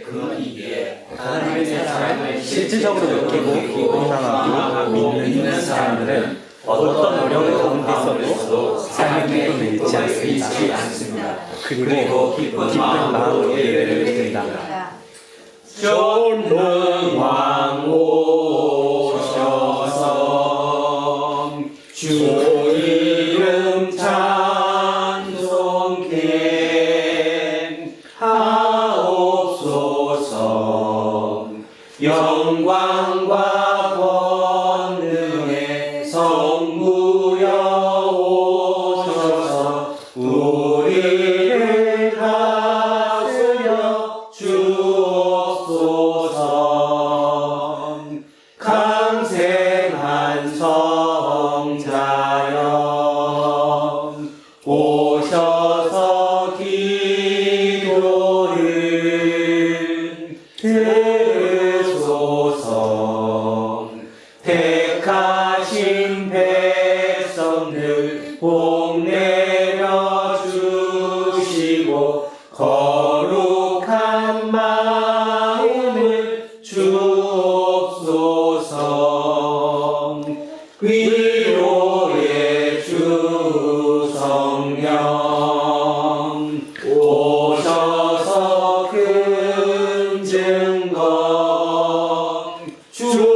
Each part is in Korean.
근원이기에 하나님의 사랑을 실질적으로 느끼고 공감하고 믿는 사람들은 어떤 어려움 가운데서도 삶의 기쁨을 잃지 않습니다. 그리고 기쁜 마음으로 예배를 드립니다. 전능왕 오셔서 주 이름 찬송케 하옵소서. 영광과 권능의 성부여 오셔서 우리를 다스려 주옵소서. 강생한 성자여 오셔서 기도를 들으소서. 택하신 백성들 복 내려 주시고 거룩한 마음을 주옵소서. 위로의 주 성령 오셔서 큰 증거 주옵소서.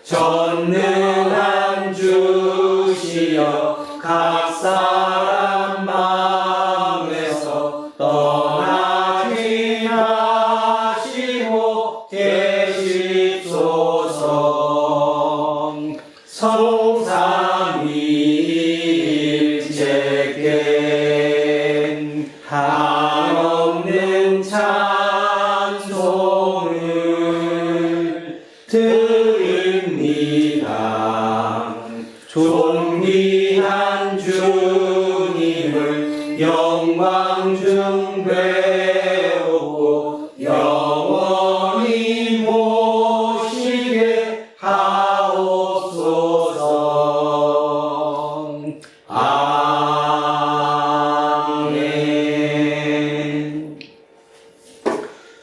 전능한 주시여 각 사람 마음에서 떠나지 마시고 계시소서. 성삼위일체께 한없는 찬송을 드립니다. 존귀한 주님을 영광 중 배우고 영원히 모시게 하옵소서. 아멘.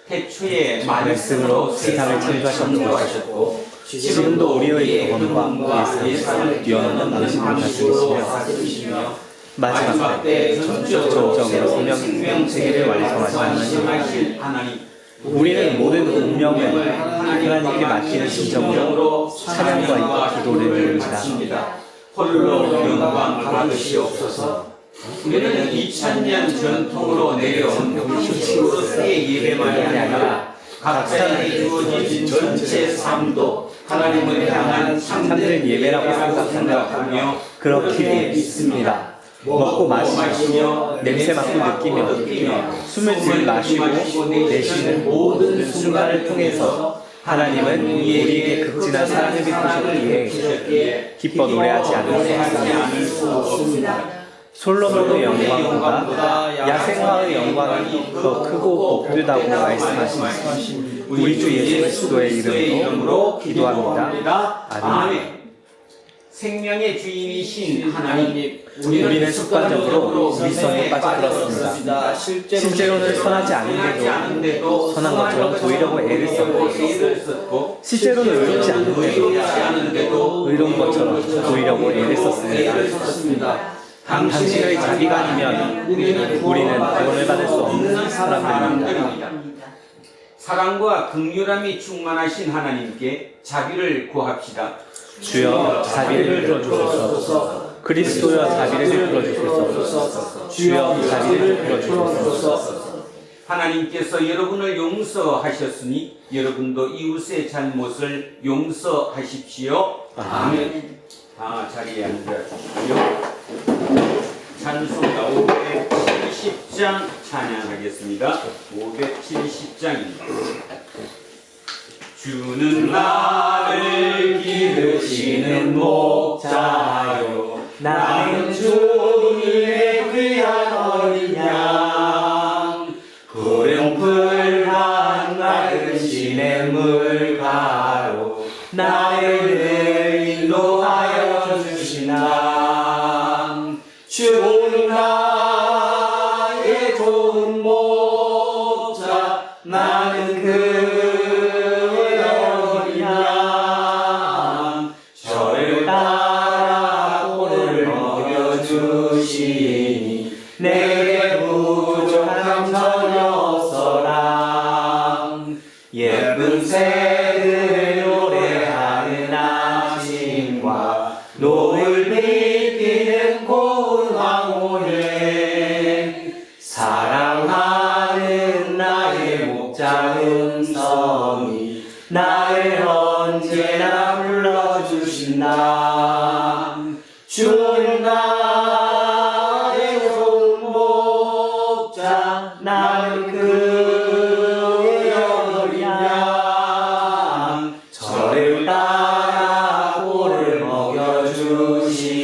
태초에 말씀으로 세상을 창조하셨고 지금도 우리의 영혼과 예산을 뛰어넘는 당신을 다스리시며 마지막 때 전적으로 생명 세계를 완성하실 하나님. 우리는 모든 운명을 하나님께 맡기는 심정으로 찬양과 기도를 드립니다. 홀로 영광 받으시옵소서. 우리는 2000년 전통으로 내려온 형식으로서의 예배만이 아니라 각자에게 주어진 전체 삶도 하나님을 향한 참된 예배라고 생각하며 그렇게 믿습니다. 먹고 마시며 냄새 맡고 느끼며 숨을 들이마시고 내쉬는 모든 순간을 통해서 하나님은 우리에게 극진한 사랑을 베푸셨기에 기뻐 노래하지 않을 수 없습니다. 솔로몬의 영광보다 야생화의 영광이 더 크고 복되다고 말씀하신 우리 주 예수 그리스도의 이름으로 기도합니다. 아멘. 생명의 주인이신 하나님, 우리는 습관적으로 미성에 빠져들었습니다. 실제로는 선하지 않은데도 선한 것처럼 보이려고 애를 썼고 실제로는 의롭지 않은데도 의로운 것처럼 보이려고 애를 썼습니다. 당신의 자비가 아니면 우리는 구원을 받을 수 없는 사람들입니다. 사랑과 긍휼함이 충만하신 하나님께 자비를 구합시다. 주여 자비를 베풀어주소서. 그리스도여 자비를 베풀어주소서. 주여 자비를 베풀어주소서. 하나님께서 여러분을 용서하셨으니 여러분도 이웃의 잘못을 용서하십시오. 아멘. 다 자리에 앉아주십시오. 찬송가 570장 찬양하겠습니다. 570장입니다. 주는 나를 기르시는 목자요, 나는 주님의 귀한 어린 양. 푸른풀한 맑은 시냇물가로 나를 인도하여 주시나. 주는 나의 좋은 목 주시니 내게 부족함 전혀 없어라. 예쁜 새들 노래하는 아침과 노을 비키는 고운 황혼에 사랑하는 나의 목자 음성이 나를 언제나 불러주신다. 주는 나의 좋은 목자 나는 그의 어린 양 저를 따라 꼴을 먹여주시니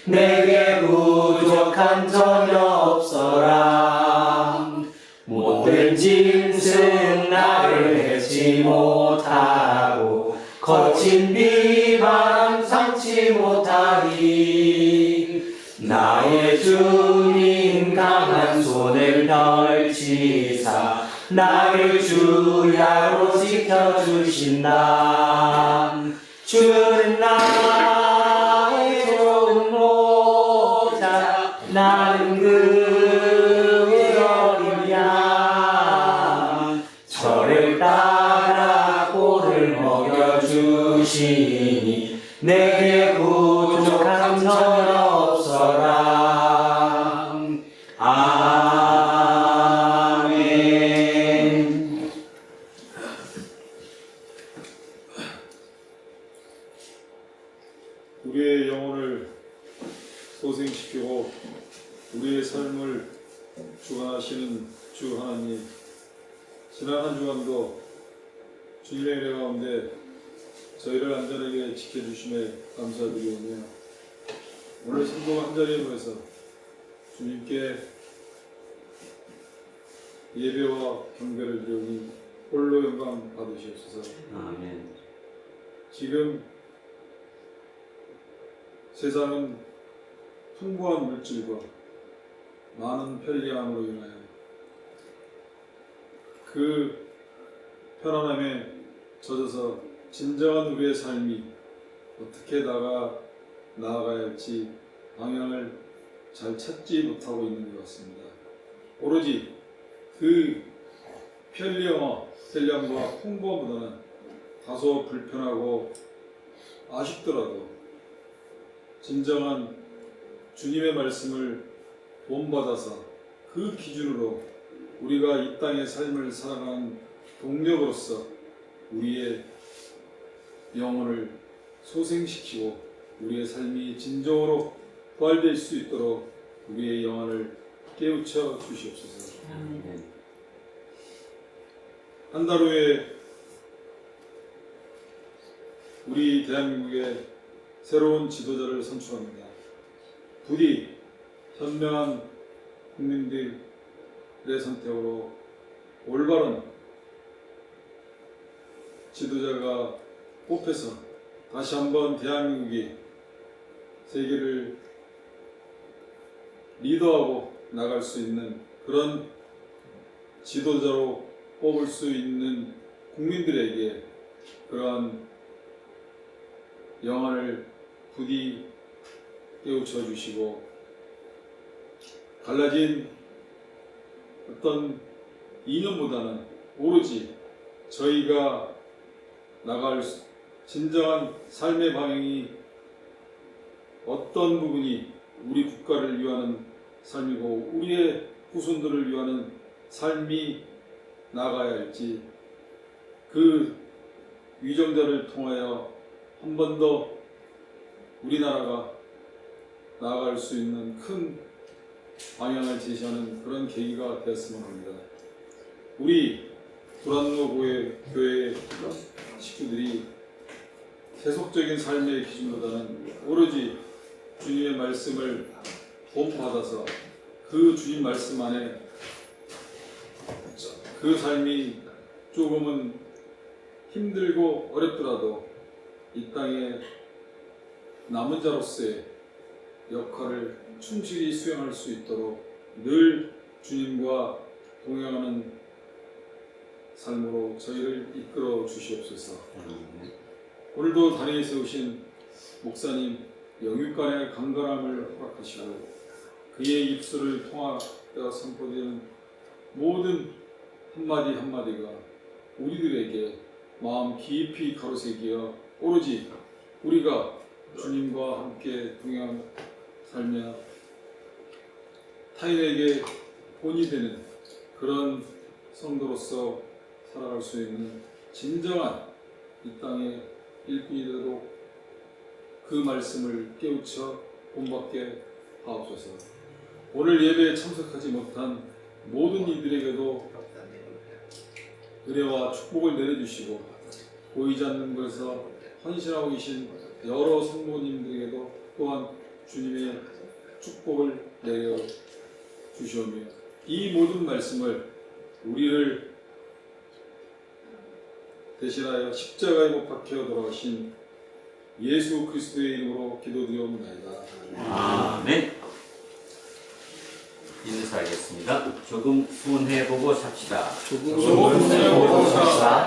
내게 부족한 전혀 없어라. 못된 짐승 나를 해치 못하고 거친 비바람 삼지 못하리. 나의 주님 강한 손을 펼치사 나를 주야로 지켜주신다. 주는 나의 좋은 목자 나는 그의 어린 양 저를 따라 꼴을 먹여주시니 내게 부족함 전혀 없어라. 아멘. 우리의 영혼을 소생시키고 우리의 삶을 주관하시는 주 하나님, 지난 한 주간도 주님의 은혜 가운데 저희를 안전하게 지켜주심에 감사드리오며 오늘 성도 한자리에 모여서 주님께 예배와 경배를 드리오니 홀로 영광 받으시옵소서. 아멘. 지금 세상은 풍부한 물질과 많은 편리함으로 인하여 그 편안함에 젖어서 진정한 우리의 삶이 어떻게 나아가야 할지 방향을 잘 찾지 못하고 있는 것 같습니다. 오로지 그 편리함과 풍부함보다는 다소 불편하고 아쉽더라도 진정한 주님의 말씀을 본받아서 그 기준으로 우리가 이 땅의 삶을 살아가는 동력으로서 우리의 영혼을 소생시키고 우리의 삶이 진정으로 부활될 수 있도록 우리의 영혼을 깨우쳐 주시옵소서. 한 달 후에 우리 대한민국의 새로운 지도자를 선출합니다. 부디 현명한 국민들의 선택으로 올바른 지도자가 뽑혀서 다시 한번 대한민국이 세계를 리더하고 나갈 수 있는 그런 지도자로 뽑을 수 있는 국민들에게 그러한 영안을 부디 깨우쳐 주시고 갈라진 어떤 이념보다는 오로지 저희가 나갈 진정한 삶의 방향이 어떤 부분이 우리 국가를 위하는 삶이고 우리의 후손들을 위하는 삶이 나가야 할지 그 위정자를 통하여 한 번 더 우리나라가 나아갈 수 있는 큰 방향을 제시하는 그런 계기가 되었으면 합니다. 우리 불안노 교회 식구들이 세속적인 삶의 기준보다는 오로지 주님의 말씀을 본받아서 그 주님 말씀 안에 그 삶이 조금은 힘들고 어렵더라도 이 땅에 남은 자로서의 역할을 충실히 수행할 수 있도록 늘 주님과 동행하는 삶으로 저희를 이끌어 주시옵소서. 오늘도 단위에 세우신 목사님 영육간의 강건함을 허락하시고 그의 입술을 통하여 선포되는 모든 한마디 한마디가 우리들에게 마음 깊이 가로새기어 오로지 우리가 주님과 함께 동행 살며 타인에게 본이 되는 그런 성도로서 살아갈 수 있는 진정한 이 땅의 일꾼이 되도록 그 말씀을 깨우쳐 본받게 하옵소서. 오늘 예배에 참석하지 못한 모든 이들에게도 은혜와 축복을 내려주시고 보이지 않는 곳에서 헌신하고 계신 여러 성도님들에게도 또한 주님의 축복을 내려주시오며 이 모든 말씀을 우리를 대신하여 십자가에 못 박혀 돌아가신 예수 그리스도의 이름으로 기도드리옵나이다. 아멘. 인사하겠습니다. 조금 수원해보고 삽시다.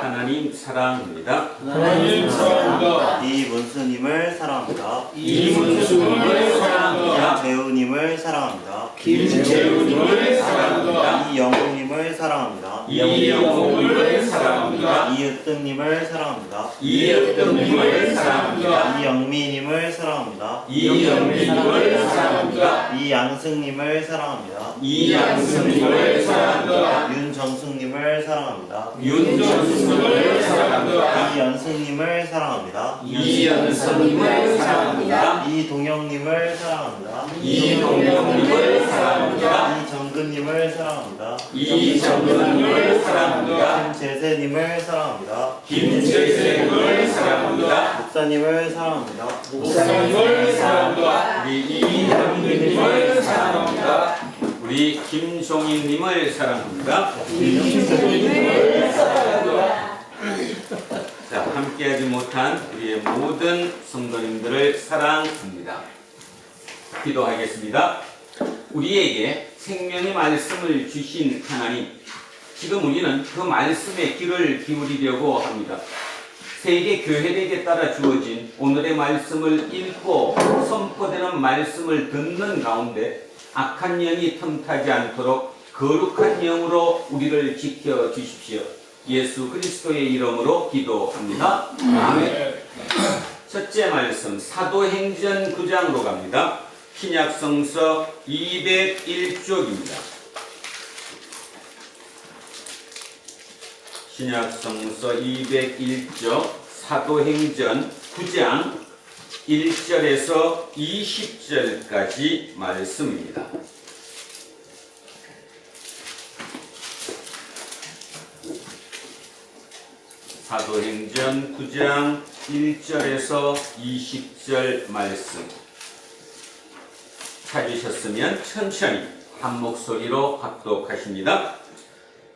하나님 사랑합니다. 하나님 사랑합니다. 이문수님을 사랑합니다. 이문수님을 사랑합니다. 김재우님을 사랑합니다. 김재우님을 사랑합니다. 이영웅님을 사랑합니다. 이영웅님을 사랑합니다. 이으뜸님을 사랑합니다. 이으뜸님을 사랑합니다. 이영미님을 사랑합니다. 이영민님을 사랑합니다. 이양승님을 사랑합니다. 이양승님을 사랑합니다. 윤정숙님을 사랑합니다. 윤정수님을 사랑합니다. 이연승님을 사랑합니다. 이연선님을 사랑합니다. 이동영님을 사랑합니다. 이동영님을 사랑합니다. 이정근님을 사랑합니다. 이정근님을 사랑합니다. 김재세님을 사랑합니다. 김재생님을 사랑합니다. 목사님을 사랑합니다. 목사님을 사랑합니다. 우리 이현민님을 사랑합니다. 우리 김종인님을 사랑합니다. 자, 함께하지 못한 우리의 모든 성도님들을 사랑합니다. 기도하겠습니다. 우리에게 생명의 말씀을 주신 하나님, 지금 우리는 그 말씀에 귀를 기울이려고 합니다. 세계 교회들에게 따라 주어진 오늘의 말씀을 읽고 선포되는 말씀을 듣는 가운데 악한 영이 틈타지 않도록 거룩한 영으로 우리를 지켜주십시오. 예수 그리스도의 이름으로 기도합니다. 아멘. 첫째 말씀 사도행전 9장으로 갑니다. 신약성서 201쪽입니다. 신약성서 201쪽 사도행전 9장 1절에서 20절까지 말씀입니다. 사도행전 9장 1절에서 20절 말씀 찾으셨으면 천천히 한 목소리로 합독하십니다.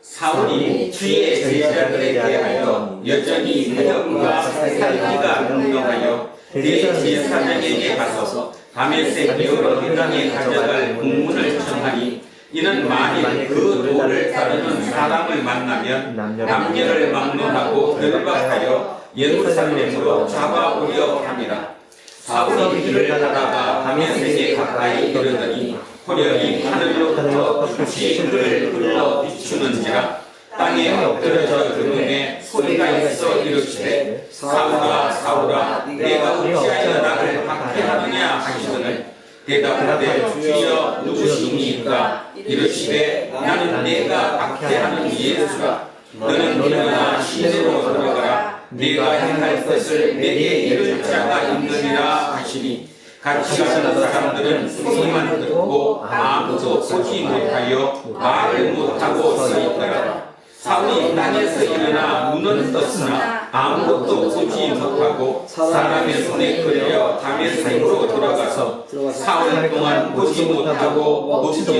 사울이 주의 제자들에 대하여 여전히 해역과 살기가 명령하여 대제사장에게 가서 다메섹으로 회당에 가져갈 공문을 청하니 이는 만일 그 도를 따르는 사람을 만나면 남녀를 막론하고 결박하여 예루살렘으로 잡아오려 함이라. 사울이 길을 가다가 다메섹에 가까이 이르더니 호련히 하늘로부터 빛이 그를 불러 비추는지라. 땅에 엎드려져 그음에 소리가 있어 이르시되 사울아 사울아 내가 어찌하여 나를 박해하느냐 하시거늘 대답하되 주여 누구시니까 이르시되 나는 내가 박해하는 예수라. 너는 일어나 시내로 들어가라. 네가 행할 것을 내게 이를 자가 있느니라 하시니 같이 가는 사람들은 소리만 듣고 아무도 보지 못하여 말을 못하고 서 있더라. 사울이 땅에서 일어나 눈은 떴으나 아무것도 보지 못하고 사람의 손에 끌려 다메섹으로 들어가서 사흘 동안 보지 못하고 먹지도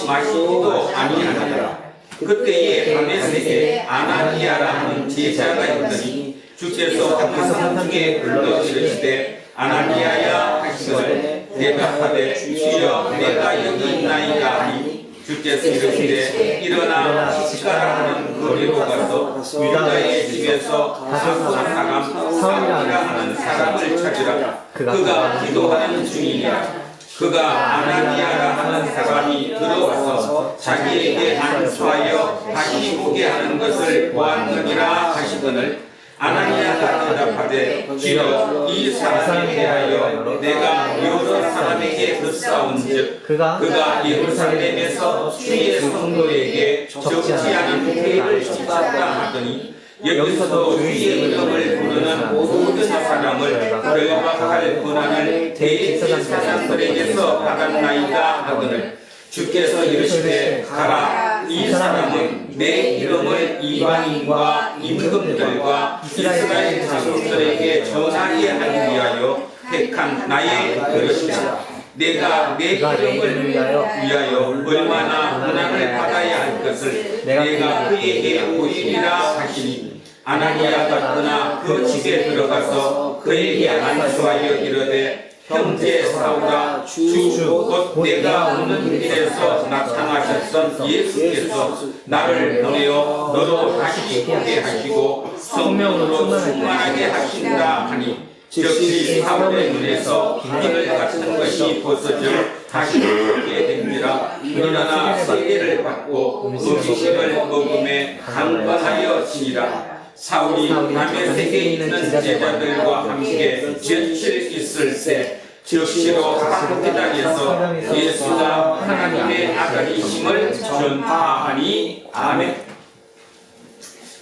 마시지도 아니하니라. 그때에 다메섹에 아나니아라는 제자가 있더니 주께서 환상 중에 불러 이르시되 아나니아야 하시거늘 대답하되 주여 내가 여기 있나이다 하니 주께서 이르시되 일어나 시가라 하는 거리로 가서 유다의 집에서 사울 사람 사울이라 하는 사람을 찾으라. 그가 기도하는 중이니라. 그가 아나니아라 하는 사람이 들어와서 자기에게 안수하여 다시 보게 하는 것을 보았느니라 하시거늘 아나니아가 대답하되 주여 이 사람에 대하여 내가 여러 사람에게 듣사온즉 그가 예루살렘에서 주의 성도에게 적지 않은 죄를 짓었다 하더니 여기서도 주의 이름을 부르는 모든 사람을 결박할 권한을 대제사장들에게서 받았나이다 하거늘 주께서 이르시되 가라 이 사람은 내 이름을 이방인과 임금들과 이스라엘 자손들에게 전하게 하기 위하여 택한 나의 그릇이다. 내가 내 이름을 위하여 얼마나 고난을 받아야 할 것을 내가 그에게 보이리라 하시니 아나니아가 떠나 그 집에 들어가서 그에게 안수하여 이르되 형제 사울아 곧 내가 오는 길에서 나타나셨던 예수께서 나를 보내어 너로 다시 보게 하시고 성령으로 충만하게 하신다 하니 즉시 사울의 눈에서 비늘 같은 것이 벗어져 다시 보게 됩니다. 그러나 세례를 받고 음식을 먹음에 강건하여 지니라. 사울이 다메섹에 있는 제자들과 함께 며칠 있을 때 즉시로 사도행전에서 예수가 하나님의 아들이심을 전파하니 아멘.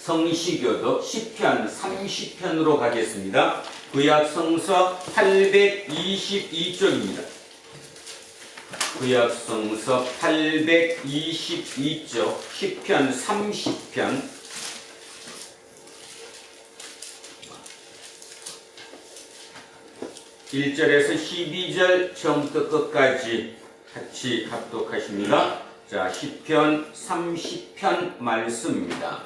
성시교도 시편 30편으로 가겠습니다. 구약 성서 822쪽입니다. 구약 성서 822쪽 시편 30편 1절에서 12절 처음부터 끝까지 같이 합독하십니다. 자, 시편 30편 말씀입니다.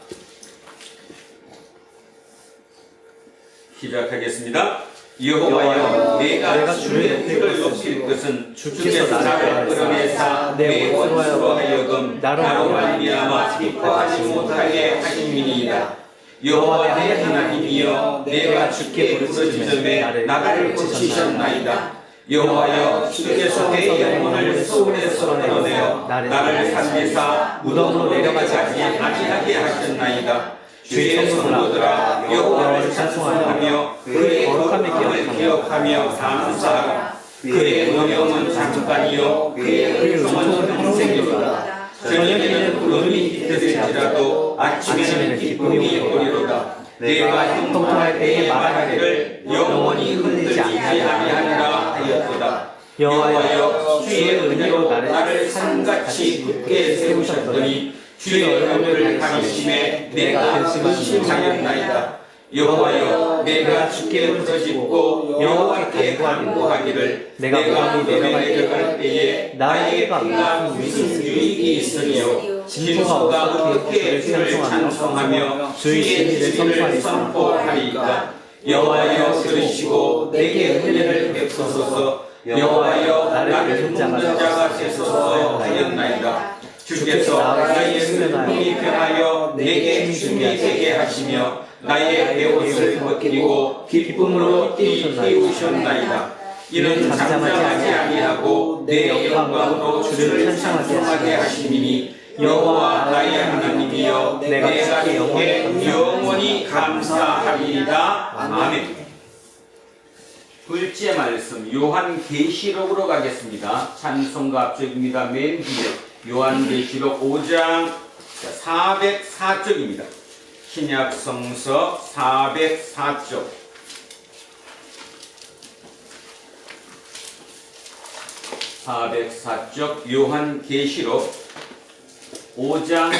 시작하겠습니다. 여호와여 내가 주의 뜻을 높일 것은 주께서 나를 끌어내사 내 원수로 하여금 나로 말미암아 기뻐하지 못하게 하심이니이다. 여호와 내 하나님이여 내가 주께 부르짖음에 나를 고치셨나이다. 여호와여 주께서 내 영혼을 소울에서 끌어내어 나를 살리사 무덤으로 내려가지 아니하게 하셨나이다. 주의 성도들아 여호와를 찬송하며 그의 거룩함을 기억하며 감사하라. 그의 음영은 잠깐이요 그의 은총은 평생이로다. 저녁에는 구름이 깃들일지라도 아침에는 기쁨이 오리로다. 내가 형통할 때에 말하기를 영원히 흔들리지 아니하리라 하였도다. 여호와여 주의 은혜로 나를 산같이 굳게 세우셨더니 주의 얼굴을 가리심에 내가 근심하였나이다. 여호와여 내가 주께 부르짖고 여호와께 간구하기를 내가 내려갈 때에 나의 피가 무슨 유익이 있으리요. 진토가 어떻게 주를 찬송하며 주의 진리를 선포하리이까. 여호와여 들으시고 내게 은혜를 베푸소서. 여호와여 나를 돕는 자가 되소서 하였나이다. 주께서 나의 슬픔이 변하여 내게 춤이 되게 하시며 나의 베옷을 벗기고 기쁨으로 띄우셨나이다. 이는 잠잠하지 아니하고 내 영광으로 주를 찬송하게 하심이니 여호와 나의 하나님이여 내가 주께 영원히 감사하리이다. 아멘. 둘째 말씀 요한계시록으로 가겠습니다. 찬송가 앞쪽입니다. 맨 뒤에 요한계시록 5장 404쪽입니다. 신약성서 404쪽 404쪽 요한계시록 5장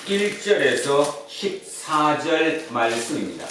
11절에서 14절 말씀입니다.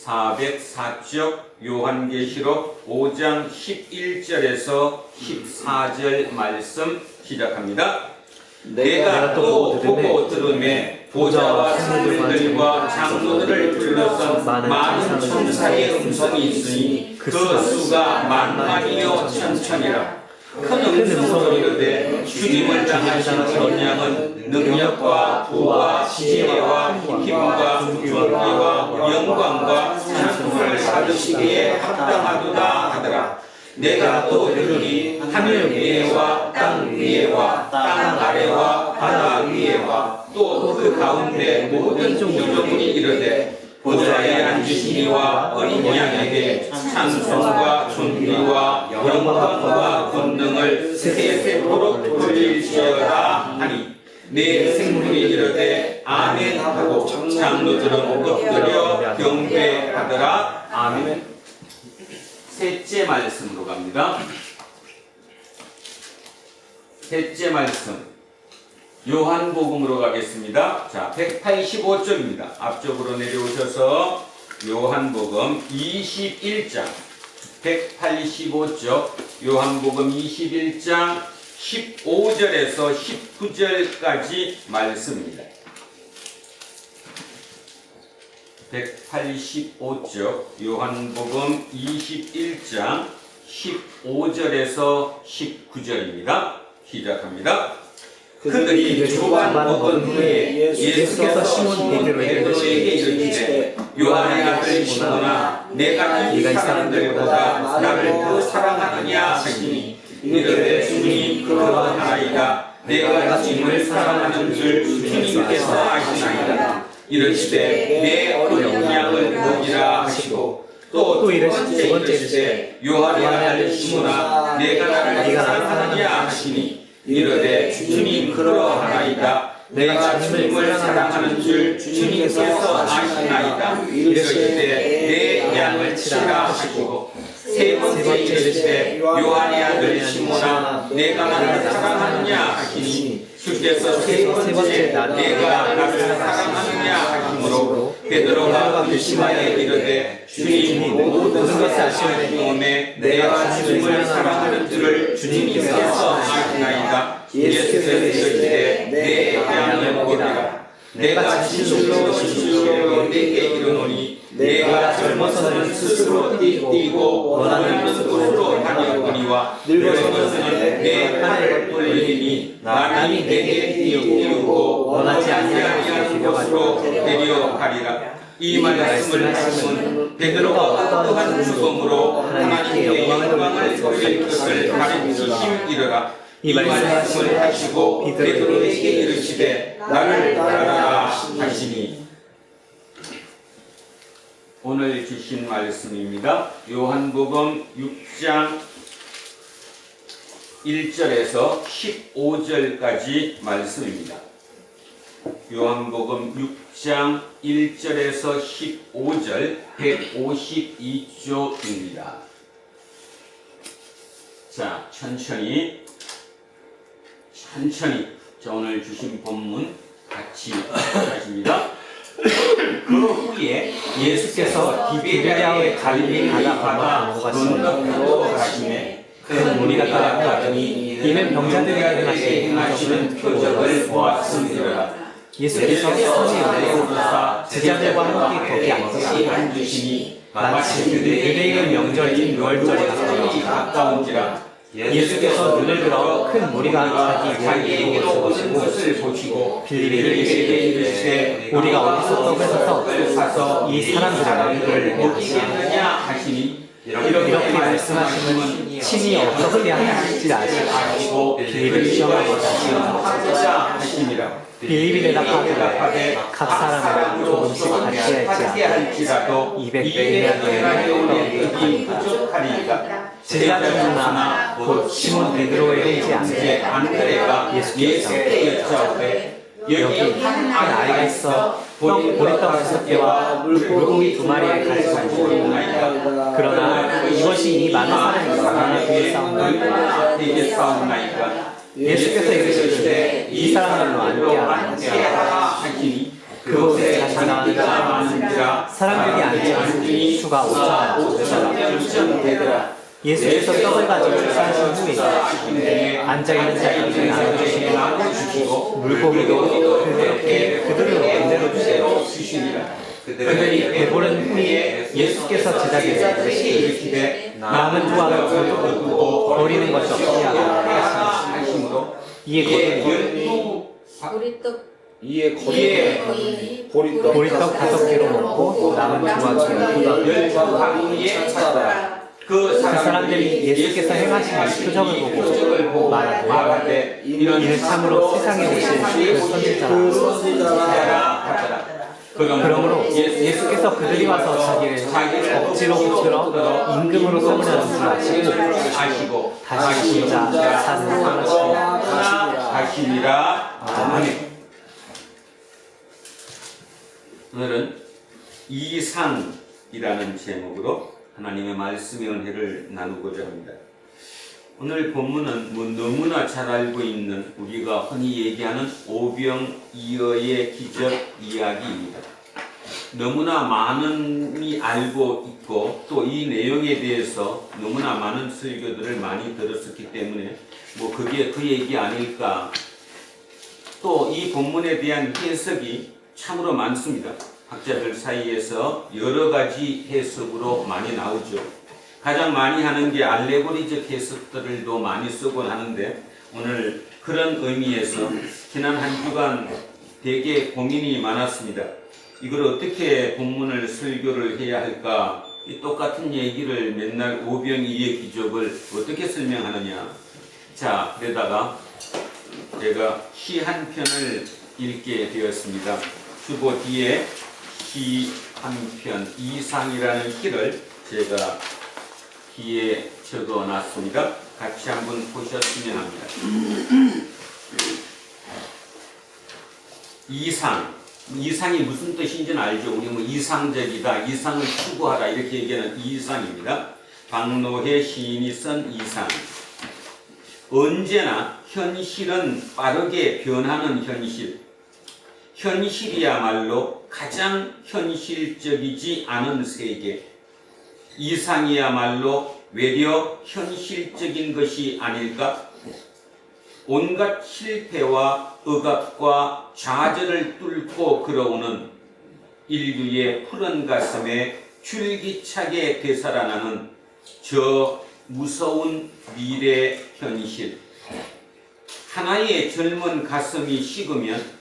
404쪽 요한계시록 5장 11절에서 14절 말씀 시작합니다. 내가 또 보고 들음에 보좌와 생물들과 장로들을 둘러싼 많은 천사의 음성이 있으니 그 수가 만만이요 천천이라. 큰 음성으로 이르되 주님을 당하신 전량은 능력과 부와 지혜와 힘과 존귀와 영광과 찬송을 받으시기에 합당하도다 하더라. 내가 또 들으니 하늘 위에와 땅 위에와 땅 아래와 바다 위에와 또 그 가운데 모든 피조물이 이르되 보좌에 앉으신 이와 어린 양에게 찬송과 존귀와 영광과 권능을 세세토록 돌릴지어다 하니 내 생물이 이르되 아멘 하고 장로들은 엎드려 경배하더라. 아멘. 셋째 말씀으로 갑니다. 셋째 말씀 요한복음으로 가겠습니다. 자, 185쪽입니다. 앞쪽으로 내려오셔서 요한복음 21장 185쪽 요한복음 21장 15절에서 19절까지 말씀입니다. 185쪽 요한복음 21장 15절에서 19절입니다. 시작합니다. 그들이 조반 먹은 후에 예수께서 시몬 베드로에게 이르시되 요한의 아들 시몬아 내가 이 사람들보다 나를 더 사랑하느냐 하시니 이르되 주님 그러하나이다. 내가 주님을 사랑하는 줄 주님께서 아시나이다. 이르시되 내 어린 양을 먹이라 하시고 또 이르시되 두 번째 이르시되 요한의 아들 시몬아 내가 나를 사랑하느냐 하시니 이르되 주님 그러하나이다. 내가 주님을 사랑하는 줄 주님께서 아시나이다. 이르시되 내 양을 치라 하시고 세 번째 이르시되 요한의 아들 시몬아 내가 나를 사랑하느냐 하시니 주께서 세 번째 내가 나를 사랑하느냐 하시므로 베드로가 의심하여 이르되 주님 모든 것을 아시오매 내가 주님을 사랑하는 줄을 주님께서 아시나이다. 예수께서 이르시되 내 양을 먹이라. 내가 진실로 내게 이르노니 내가 젊어서는 스스로 뛰고 원하는 곳으로 다녔거니와 늙어서는 내 팔을 돌리니 남이 내게 띄우고 원하지 아니하는 곳으로 데려가리라. 이 말씀을 하시면 베드로가 어떠한 죽음으로 하나님의 영광을 돌릴 것을 가르치심이더라. 이 말씀을 하시고 베드로에게 이르시되 나를 따르라 하시니. 오늘 주신 말씀입니다. 요한복음 6장 1절에서 15절까지 말씀입니다. 요한복음 6장 1절에서 15절 152조입니다. 자, 천천히 자, 오늘 주신 본문 같이 하십니다. 그 후에 예수께서 디베랴의 갈릴리 바다 건너편으로 가시매 큰 무리가 따라가더니 이는 병자들이 행하시는 표적을 보았음이라. 예수께서 산에 올라오사 제자들과 함께 거기 앉으시니 마치 유대인의 명절인 유월절이 가까운지라. 예수께서 눈을 들어 큰 무리가 자기에게로 오는 것을 보시고 빌립에게 이르시되 우리가 어디서 떡을 사서 이 사람들의 너희를 먹이겠느냐 하시니 이렇게 말씀하시면 친히 어떻게 하실지 아시고 빌립을 시험하고 하시니라. 빌립이 대답하되 각 사람은 조금씩 같이 할지라도 200데나리온이 부족하리이다. 제자들은 곧 시몬 베드로의 형제 안드레가 예수께 여짜오되 여기 한 아이가 있어 보리떡 6개와 물고기 2마리를 가지고 있나이다. 그러나 이것이 이 많은 사람이 얼마나 되겠사옵나이까. 예수께서 이르시되 이 사람들로 함께하라 하시니 그곳에 자기가 많은지라 사람들이 앉으니 수가 5,000명 되더라. 예수께서 떡을 가지고 식사하신 후에 앉아있는 자들에게 나눠주시고 물고기도 그들을 그대로 주시니라. 그들이 배부른 후에 예수께서 제자들에게 이르시되 남은 조각을 두고 버리는 것이 없게 하라 하시므로 이에 보리떡 5개로 먹고 남은 조각을 10 바구니에 찼더라. 그 사람들이 예수께서 행하신 표적을 보고 말하되 이는 참으로 세상에 오신 그 선지자라 하더라. 그러므로 예수께서 그들이 와서 자기를 억지로 붙들어 임금으로 삼으려는 줄 아시고 다시 진짜 산으로 가시니라. 아멘. 오늘은 이상이라는 제목으로 하나님의 말씀의 은혜를 나누고자 합니다. 오늘 본문은 너무나 잘 알고 있는 우리가 흔히 얘기하는 오병이어의 기적 이야기입니다. 너무나 많이 알고 있고 또 이 내용에 대해서 너무나 많은 설교들을 많이 들었었기 때문에 그게 그 얘기 아닐까. 또 이 본문에 대한 해석이 참으로 많습니다. 학자들 사이에서 여러 가지 해석으로 많이 나오죠. 가장 많이 하는 게 알레고리적 해석들도 많이 쓰곤 하는데 오늘 그런 의미에서 지난 한 주간 되게 고민이 많았습니다. 이걸 어떻게 본문을 설교를 해야 할까? 이 똑같은 얘기를 맨날 오병이의 기적을 어떻게 설명하느냐. 자, 그러다가 제가 시 한 편을 읽게 되었습니다. 주보 뒤에 시 한 편, 이상이라는 시를 제가 뒤에 적어놨습니다. 같이 한번 보셨으면 합니다. 이상이 무슨 뜻인지는 알죠. 우리 이상적이다, 이상을 추구하라 이렇게 얘기하는 이상입니다. 박노해 시인이 쓴 이상. 언제나 현실은 빠르게 변하는 현실. 현실이야말로 가장 현실적이지 않은 세계. 이상이야말로 외려 현실적인 것이 아닐까? 온갖 실패와 억압과 좌절을 뚫고 걸어오는 인류의 푸른 가슴에 줄기차게 되살아나는 저 무서운 미래 현실. 하나의 젊은 가슴이 식으면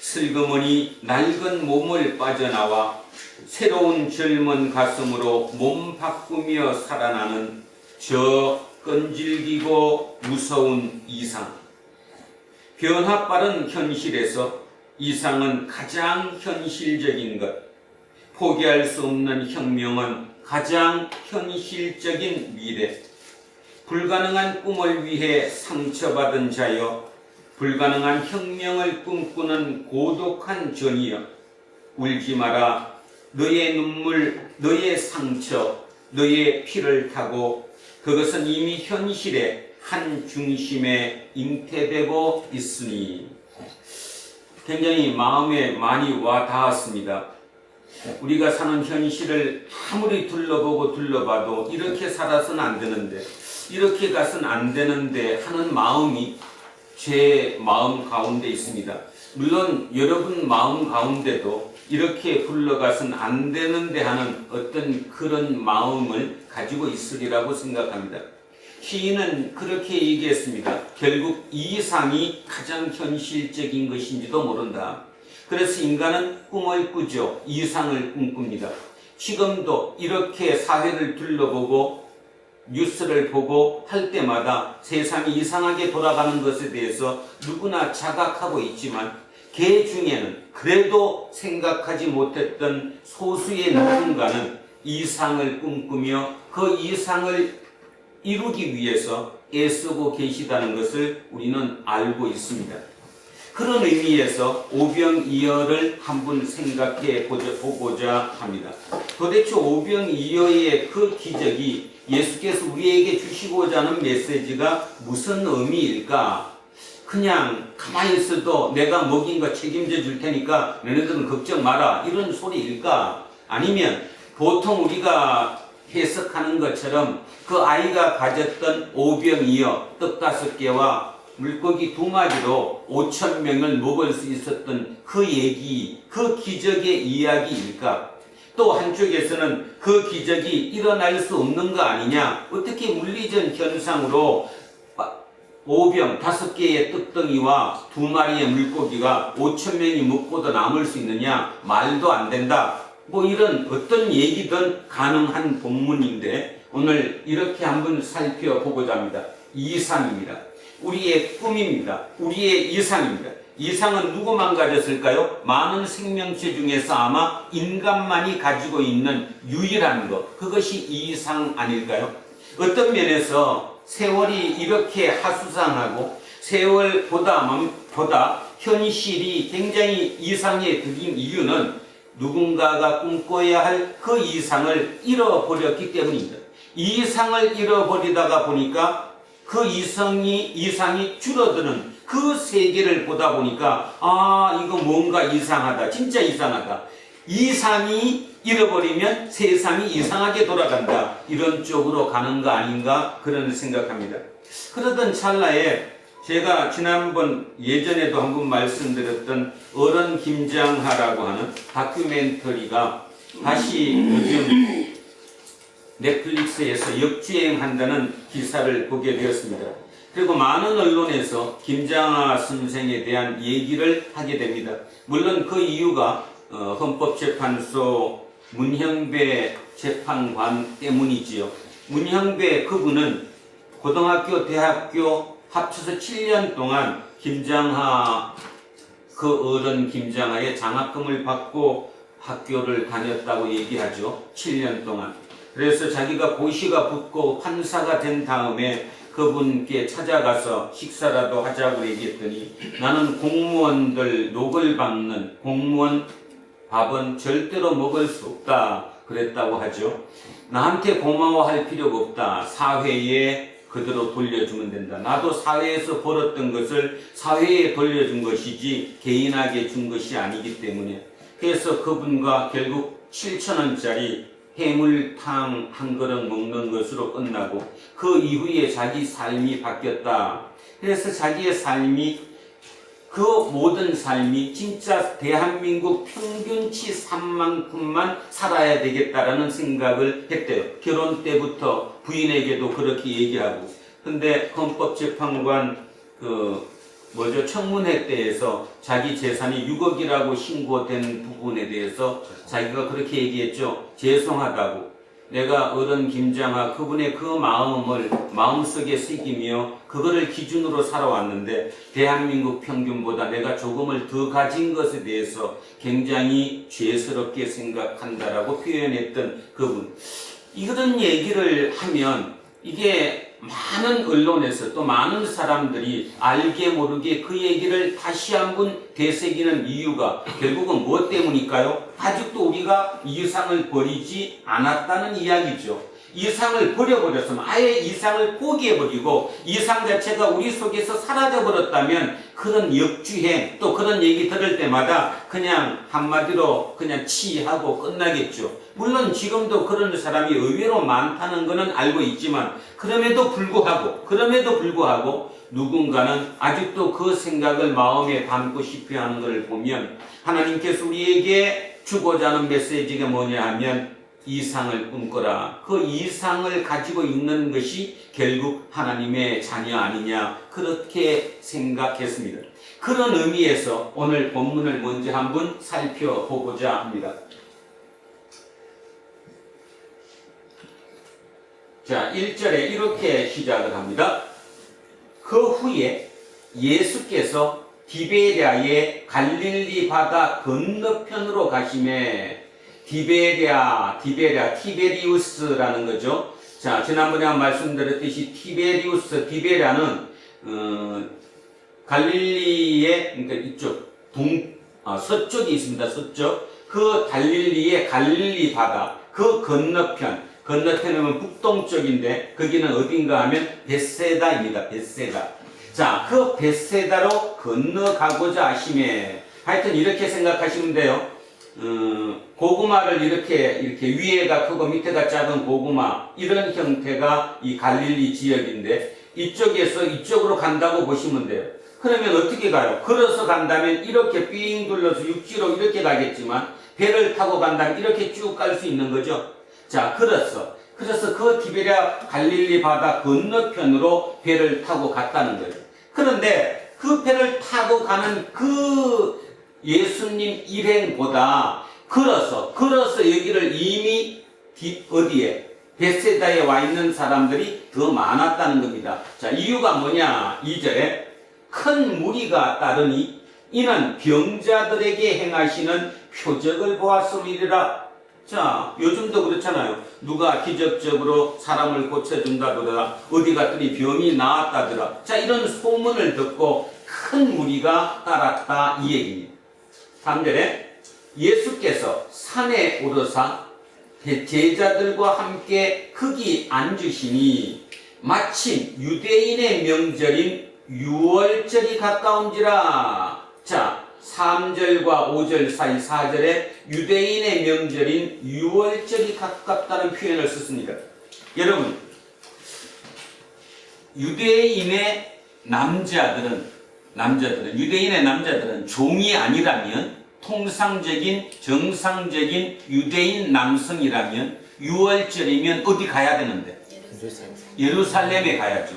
슬그머니 낡은 몸을 빠져나와 새로운 젊은 가슴으로 몸 바꾸며 살아나는 저 끈질기고 무서운 이상. 변화 빠른 현실에서 이상은 가장 현실적인 것. 포기할 수 없는 혁명은 가장 현실적인 미래. 불가능한 꿈을 위해 상처받은 자여, 불가능한 혁명을 꿈꾸는 고독한 전이여, 울지 마라. 너의 눈물, 너의 상처, 너의 피를 타고 그것은 이미 현실의 한 중심에 잉태되고 있으니. 굉장히 마음에 많이 와 닿았습니다. 우리가 사는 현실을 아무리 둘러보고 둘러봐도 이렇게 살아서는 안 되는데, 이렇게 가서는 안 되는데 하는 마음이 제 마음 가운데 있습니다. 물론 여러분 마음 가운데도 이렇게 굴러가서는 안 되는데 하는 어떤 그런 마음을 가지고 있으리라고 생각합니다. 시인은 그렇게 얘기했습니다. 결국 이상이 가장 현실적인 것인지도 모른다. 그래서 인간은 꿈을 꾸죠. 이상을 꿈꿉니다. 지금도 이렇게 사회를 둘러보고 뉴스를 보고 할 때마다 세상이 이상하게 돌아가는 것에 대해서 누구나 자각하고 있지만 개 중에는 그래도 생각하지 못했던 소수의 누군가는 이상을 꿈꾸며 그 이상을 이루기 위해서 애쓰고 계시다는 것을 우리는 알고 있습니다. 그런 의미에서 오병이어를 한번 생각해 보고자 합니다. 도대체 오병이어의 그 기적이 예수께서 우리에게 주시고자 하는 메시지가 무슨 의미일까? 그냥 가만히 있어도 내가 먹인 거 책임져 줄 테니까 너네들은 걱정 마라 이런 소리일까? 아니면 보통 우리가 해석하는 것처럼 그 아이가 가졌던 오병이어 떡 5개와 물고기 2마리로 5,000명을 먹을 수 있었던 그 얘기, 그 기적의 이야기일까? 또 한쪽에서는 그 기적이 일어날 수 없는 거 아니냐? 어떻게 물리적 현상으로 오병 5개의 떡덩이와 2마리의 물고기가 5,000명이 먹고도 남을 수 있느냐? 말도 안 된다. 이런 어떤 얘기든 가능한 본문인데 오늘 이렇게 한번 살펴보고자 합니다. 이상입니다. 우리의 꿈입니다. 우리의 이상입니다. 이상은 누구만 가졌을까요? 많은 생명체 중에서 아마 인간만이 가지고 있는 유일한 것, 그것이 이상 아닐까요? 어떤 면에서 세월이 이렇게 하수상하고 세월보다 현실이 굉장히 이상에 들인 이유는 누군가가 꿈꿔야 할 그 이상을 잃어버렸기 때문입니다. 이상을 잃어버리다가 보니까 그 이상이 줄어드는 그 세계를 보다 보니까 이거 뭔가 이상하다. 진짜 이상하다. 이상이 잃어버리면 세상이 이상하게 돌아간다. 이런 쪽으로 가는 거 아닌가 그런 생각합니다. 그러던 찰나에 제가 지난번 예전에도 한번 말씀드렸던 어른 김장하라고 하는 다큐멘터리가 다시 요즘 넷플릭스에서 역주행한다는 기사를 보게 되었습니다. 그리고 많은 언론에서 김장하 선생에 대한 얘기를 하게 됩니다. 물론 그 이유가 헌법재판소 문형배 재판관 때문이지요. 문형배 그분은 고등학교, 대학교 합쳐서 7년 동안 김장하 그 어른 김장하의 장학금을 받고 학교를 다녔다고 얘기하죠. 7년 동안. 그래서 자기가 고시가 붙고 판사가 된 다음에 그분께 찾아가서 식사라도 하자고 얘기했더니 나는 공무원들 녹을 받는 공무원 밥은 절대로 먹을 수 없다 그랬다고 하죠. 나한테 고마워할 필요가 없다. 사회에 그대로 돌려주면 된다. 나도 사회에서 벌었던 것을 사회에 돌려준 것이지 개인에게 준 것이 아니기 때문에. 그래서 그분과 결국 7,000원짜리 해물탕 한 그릇 먹는 것으로 끝나고 그 이후에 자기 삶이 바뀌었다. 그래서 자기의 삶이 그 모든 삶이 진짜 대한민국 평균치 산만큼만 살아야 되겠다라는 생각을 했대요. 결혼 때부터 부인에게도 그렇게 얘기하고. 근데 헌법재판관 청문회 때에서 자기 재산이 6억이라고 신고된 부분에 대해서 자기가 그렇게 얘기했죠. 죄송하다고. 내가 어른 김장하 그분의 그 마음을 마음속에 새기며 그거를 기준으로 살아왔는데 대한민국 평균보다 내가 조금을 더 가진 것에 대해서 굉장히 죄스럽게 생각한다라고 표현했던 그분. 이런 얘기를 하면 이게 많은 언론에서 또 많은 사람들이 알게 모르게 그 얘기를 다시 한번 되새기는 이유가 결국은 무엇 때문일까요? 아직도 우리가 이상을 버리지 않았다는 이야기죠. 이상을 버려버렸으면 아예 이상을 포기해버리고 이상 자체가 우리 속에서 사라져버렸다면 그런 역주행 또 그런 얘기 들을 때마다 그냥 한마디로 그냥 치하고 끝나겠죠. 물론 지금도 그런 사람이 의외로 많다는 것은 알고 있지만 그럼에도 불구하고 누군가는 아직도 그 생각을 마음에 담고 싶어 하는 것을 보면 하나님께서 우리에게 주고자 하는 메시지가 뭐냐 하면 이상을 꿈꿔라. 그 이상을 가지고 있는 것이 결국 하나님의 자녀 아니냐 그렇게 생각했습니다. 그런 의미에서 오늘 본문을 먼저 한번 살펴보고자 합니다. 자, 1절에 이렇게 시작을 합니다. 그 후에 예수께서 디베랴의 갈릴리 바다 건너편으로 가시매 티베리우스라는 거죠. 자, 지난번에 말씀드렸듯이 티베랴는 갈릴리의 그러니까 이쪽 서쪽이 있습니다. 서쪽 그 갈릴리의 갈릴리 바다 그 건너편이면 북동쪽인데 거기는 어딘가 하면 벳세다입니다. 벳세다. 자, 그 벳세다로 건너가고자 하시매 하여튼 이렇게 생각하시면 돼요. 고구마를 이렇게 위에가 크고 밑에가 작은 고구마 이런 형태가 이 갈릴리 지역인데 이쪽에서 이쪽으로 간다고 보시면 돼요. 그러면 어떻게 가요? 걸어서 간다면 이렇게 삥 둘러서 육지로 이렇게 가겠지만 배를 타고 간다면 이렇게 쭉 갈 수 있는 거죠. 자, 그래서 그 티베랴 갈릴리 바다 건너편으로 배를 타고 갔다는 거예요. 그런데 그 배를 타고 가는 그 예수님 일행보다 걸어서 여기를 이미 어디에 베세다에 와 있는 사람들이 더 많았다는 겁니다. 자, 이유가 뭐냐? 2절에 큰 무리가 따르니 이는 병자들에게 행하시는 표적을 보았음이리라. 자, 요즘도 그렇잖아요. 누가 기적적으로 사람을 고쳐준다더라, 어디 갔더니 병이 나았다더라. 자, 이런 소문을 듣고 큰 무리가 따랐다 이 얘기입니다. 3절에 예수께서 산에 오르사 제자들과 함께 거기 앉으시니 마침 유대인의 명절인 유월절이 가까운지라. 자, 3절과 5절 사이 4절에 유대인의 명절인 유월절이 가깝다는 표현을 썼습니다. 여러분, 유대인의 남자들은 종이 아니라면, 통상적인 정상적인 유대인 남성이라면 유월절이면 어디 가야 되는데? 예루살렘에 가야죠.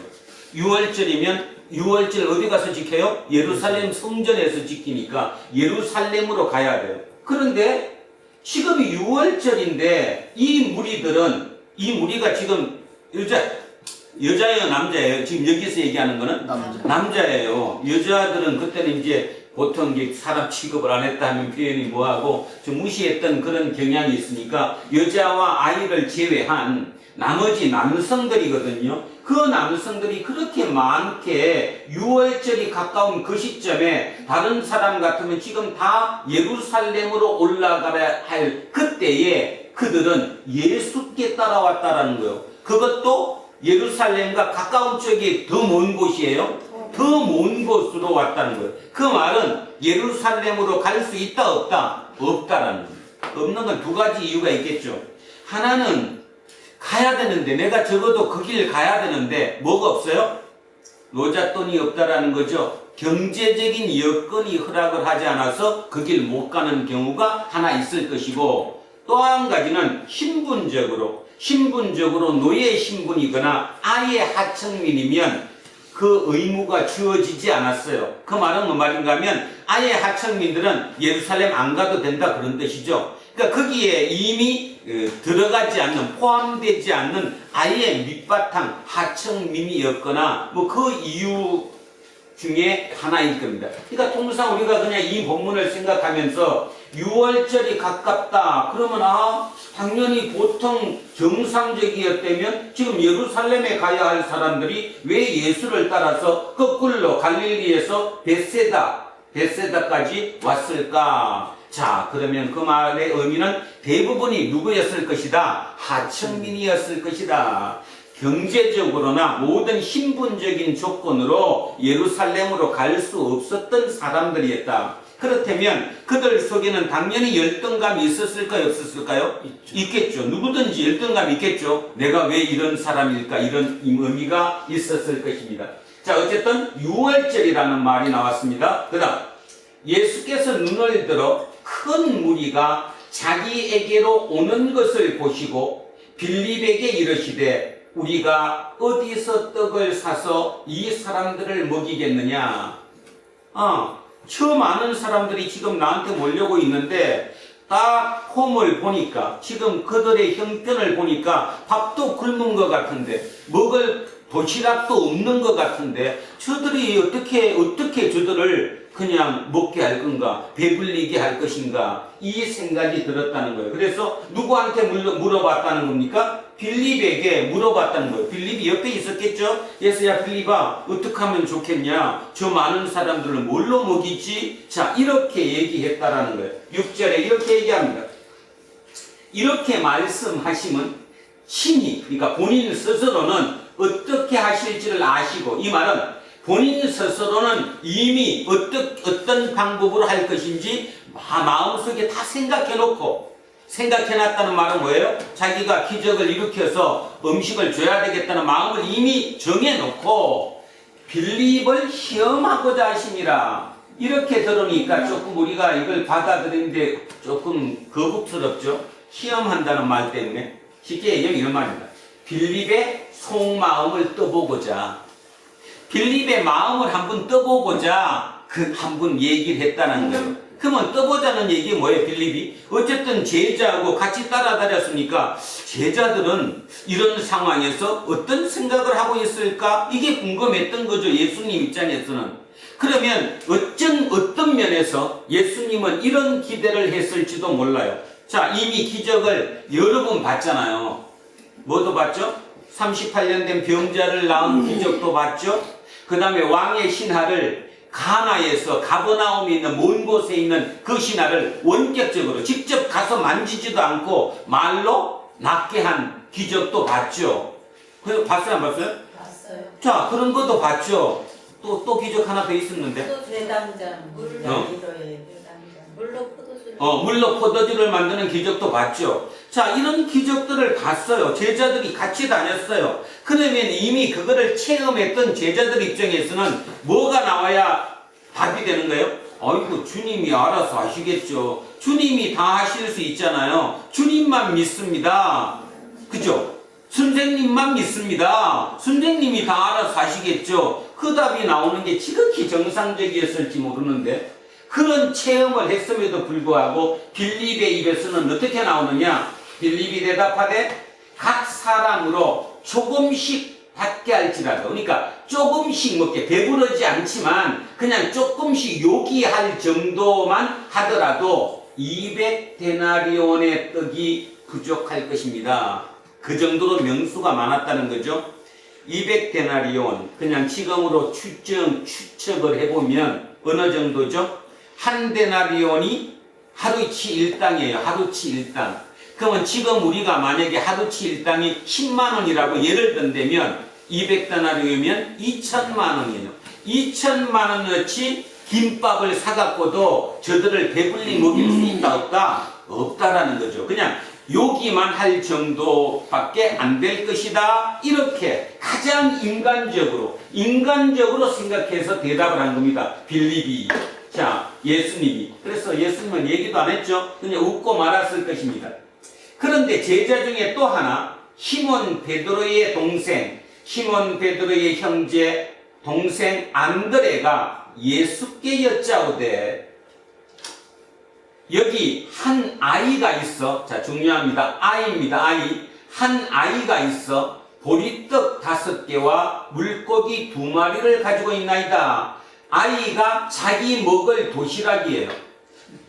유월절 어디 가서 지켜요? 예루살렘 성전에서 지키니까 예루살렘으로 가야 돼요. 그런데 지금이 유월절인데 이 무리가 지금 여자예요, 남자예요? 지금 여기서 얘기하는 거는 남자예요. 여자들은 그때는 이제 보통 사람 취급을 안 했다 하면 표현이 뭐하고 좀 무시했던 그런 경향이 있으니까 여자와 아이를 제외한 나머지 남성들이거든요. 그 남성들이 그렇게 많게 유월절이 가까운 그 시점에 다른 사람 같으면 지금 다 예루살렘으로 올라가야 할 그때에 그들은 예수께 따라왔다라는 거예요. 그것도 예루살렘과 가까운 쪽이 더 먼 곳이에요. 더 먼 곳으로 왔다는 거예요. 그 말은 예루살렘으로 갈 수 있다 없다? 없다라는 거예요. 없는 건 두 가지 이유가 있겠죠. 하나는 가야 되는데, 내가 적어도 그 길 가야 되는데 뭐가 없어요? 노잣돈이 없다라는 거죠. 경제적인 여건이 허락을 하지 않아서 그 길 못 가는 경우가 하나 있을 것이고, 또 한 가지는 신분적으로 노예 신분이거나 아예 하층민이면 그 의무가 주어지지 않았어요. 그 말은 뭐 말인가 하면 아예 하층민들은 예루살렘 안 가도 된다 그런 뜻이죠. 그러니까 거기에 이미 들어가지 않는, 포함되지 않는 아예 밑바탕 하층민이었거나 뭐 그 이유 중에 하나일 겁니다. 그러니까 통상 우리가 그냥 이 본문을 생각하면서 유월절이 가깝다 그러면 당연히 보통 정상적이었다면 지금 예루살렘에 가야 할 사람들이 왜 예수를 따라서 거꾸로 갈릴리에서 베세다까지 왔을까? 자, 그러면 그 말의 의미는 대부분이 누구였을 것이다? 하층민이었을 것이다. 경제적으로나 모든 신분적인 조건으로 예루살렘으로 갈 수 없었던 사람들이었다. 그렇다면 그들 속에는 당연히 열등감이 있었을까요? 없었을까요? 있겠죠. 누구든지 열등감이 있겠죠. 내가 왜 이런 사람일까? 이런 의미가 있었을 것입니다. 자, 어쨌든 유월절이라는 말이 나왔습니다. 그 다음 예수께서 눈을 들어 큰 무리가 자기에게로 오는 것을 보시고 빌립에게 이르시되 우리가 어디서 떡을 사서 이 사람들을 먹이겠느냐? 처음 아는 사람들이 지금 나한테 몰려고 있는데 딱 폼을 보니까, 지금 그들의 형편을 보니까 밥도 굶은 것 같은데 먹을 도시락도 없는 것 같은데 저들이 어떻게 저들을 그냥 먹게 할 건가, 배불리게 할 것인가, 이 생각이 들었다는 거예요. 그래서 누구한테 물어봤다는 겁니까? 빌립에게 물어봤다는 거예요. 빌립이 옆에 있었겠죠? 예수야, 빌립아, 어떻게 하면 좋겠냐? 저 많은 사람들을 뭘로 먹이지? 자, 이렇게 얘기했다라는 거예요. 6절에 이렇게 얘기합니다. 이렇게 말씀하시면 신이, 그러니까 본인 스스로는 어떻게 하실지를 아시고, 이 말은 본인 스스로는 이미 어떤 방법으로 할 것인지 마음속에 다 생각해놨다는 말은 뭐예요? 자기가 기적을 일으켜서 음식을 줘야 되겠다는 마음을 이미 정해놓고 빌립을 시험하고자 하심이라. 이렇게 들으니까 조금 우리가 이걸 받아들이는데 조금 거북스럽죠? 시험한다는 말 때문에. 쉽게 얘기하면 이런 말입니다. 빌립의 속마음을 떠보고자, 빌립의 마음을 한번 떠보고자 한번 얘기를 했다는 거예요. 그러면 떠보자는 얘기 뭐예요, 빌립이? 어쨌든 제자하고 같이 따라다녔으니까 제자들은 이런 상황에서 어떤 생각을 하고 있을까? 이게 궁금했던 거죠, 예수님 입장에서는. 그러면 어떤 면에서 예수님은 이런 기대를 했을지도 몰라요. 자, 이미 기적을 여러 번 봤잖아요. 뭐도 봤죠? 38년 된 병자를 낳은 기적도 봤죠? 그 다음에 왕의 신하를 가나에서 가버나움에 있는 먼 곳에 있는 그 신하를 원격적으로 직접 가서 만지지도 않고 말로 낫게 한 기적도 봤죠. 그래서 봤어요, 안 봤어요? 봤어요. 자, 그런 것도 봤죠. 또 기적 하나 더 있었는데. 또 대담장 물로 이로의 대담장 물로 포도주를 물로 포도주를 만드는 기적도 봤죠. 자, 이런 기적들을 봤어요. 제자들이 같이 다녔어요. 그러면 이미 그거를 체험했던 제자들 입장에서는 뭐가 나와야 답이 되는 거예요? 아이고, 주님이 알아서 하시겠죠. 주님이 다 하실 수 있잖아요. 주님만 믿습니다. 그죠? 선생님만 믿습니다. 선생님이 다 알아서 하시겠죠. 그 답이 나오는 게 지극히 정상적이었을지 모르는데 그런 체험을 했음에도 불구하고 빌립의 입에서는 어떻게 나오느냐? 빌립이 대답하되 각 사람으로 조금씩 받게 할지라도, 그러니까 조금씩 먹게, 배부르지 않지만 그냥 조금씩 요기할 정도만 하더라도 200데나리온의 떡이 부족할 것입니다. 그 정도로 명수가 많았다는 거죠. 200데나리온, 그냥 지금으로 추측을 해보면 어느 정도죠? 한 데나리온이 하루치 일당이에요. 하루치 일당. 그러면 지금 우리가 만약에 하루치 일당이 10만 원이라고 예를 든다면 200데나리온이면 2천만 원이에요. 2천만 원어치 김밥을 사갖고도 저들을 배불리 먹일 수 있다 없다? 없다라는 거죠. 그냥 요기만 할 정도밖에 안 될 것이다. 이렇게 가장 인간적으로 생각해서 대답을 한 겁니다. 빌립이. 자, 예수님이. 그래서 예수님은 얘기도 안 했죠. 그냥 웃고 말았을 것입니다. 그런데 제자 중에 또 하나, 시몬 베드로의 동생, 시몬 베드로의 형제, 동생 안드레가 예수께 여짜오되, 여기 한 아이가 있어. 자, 중요합니다. 아이입니다. 아이. 한 아이가 있어. 보리떡 5개와 물고기 2마리를 가지고 있나이다. 아이가 자기 먹을 도시락이에요.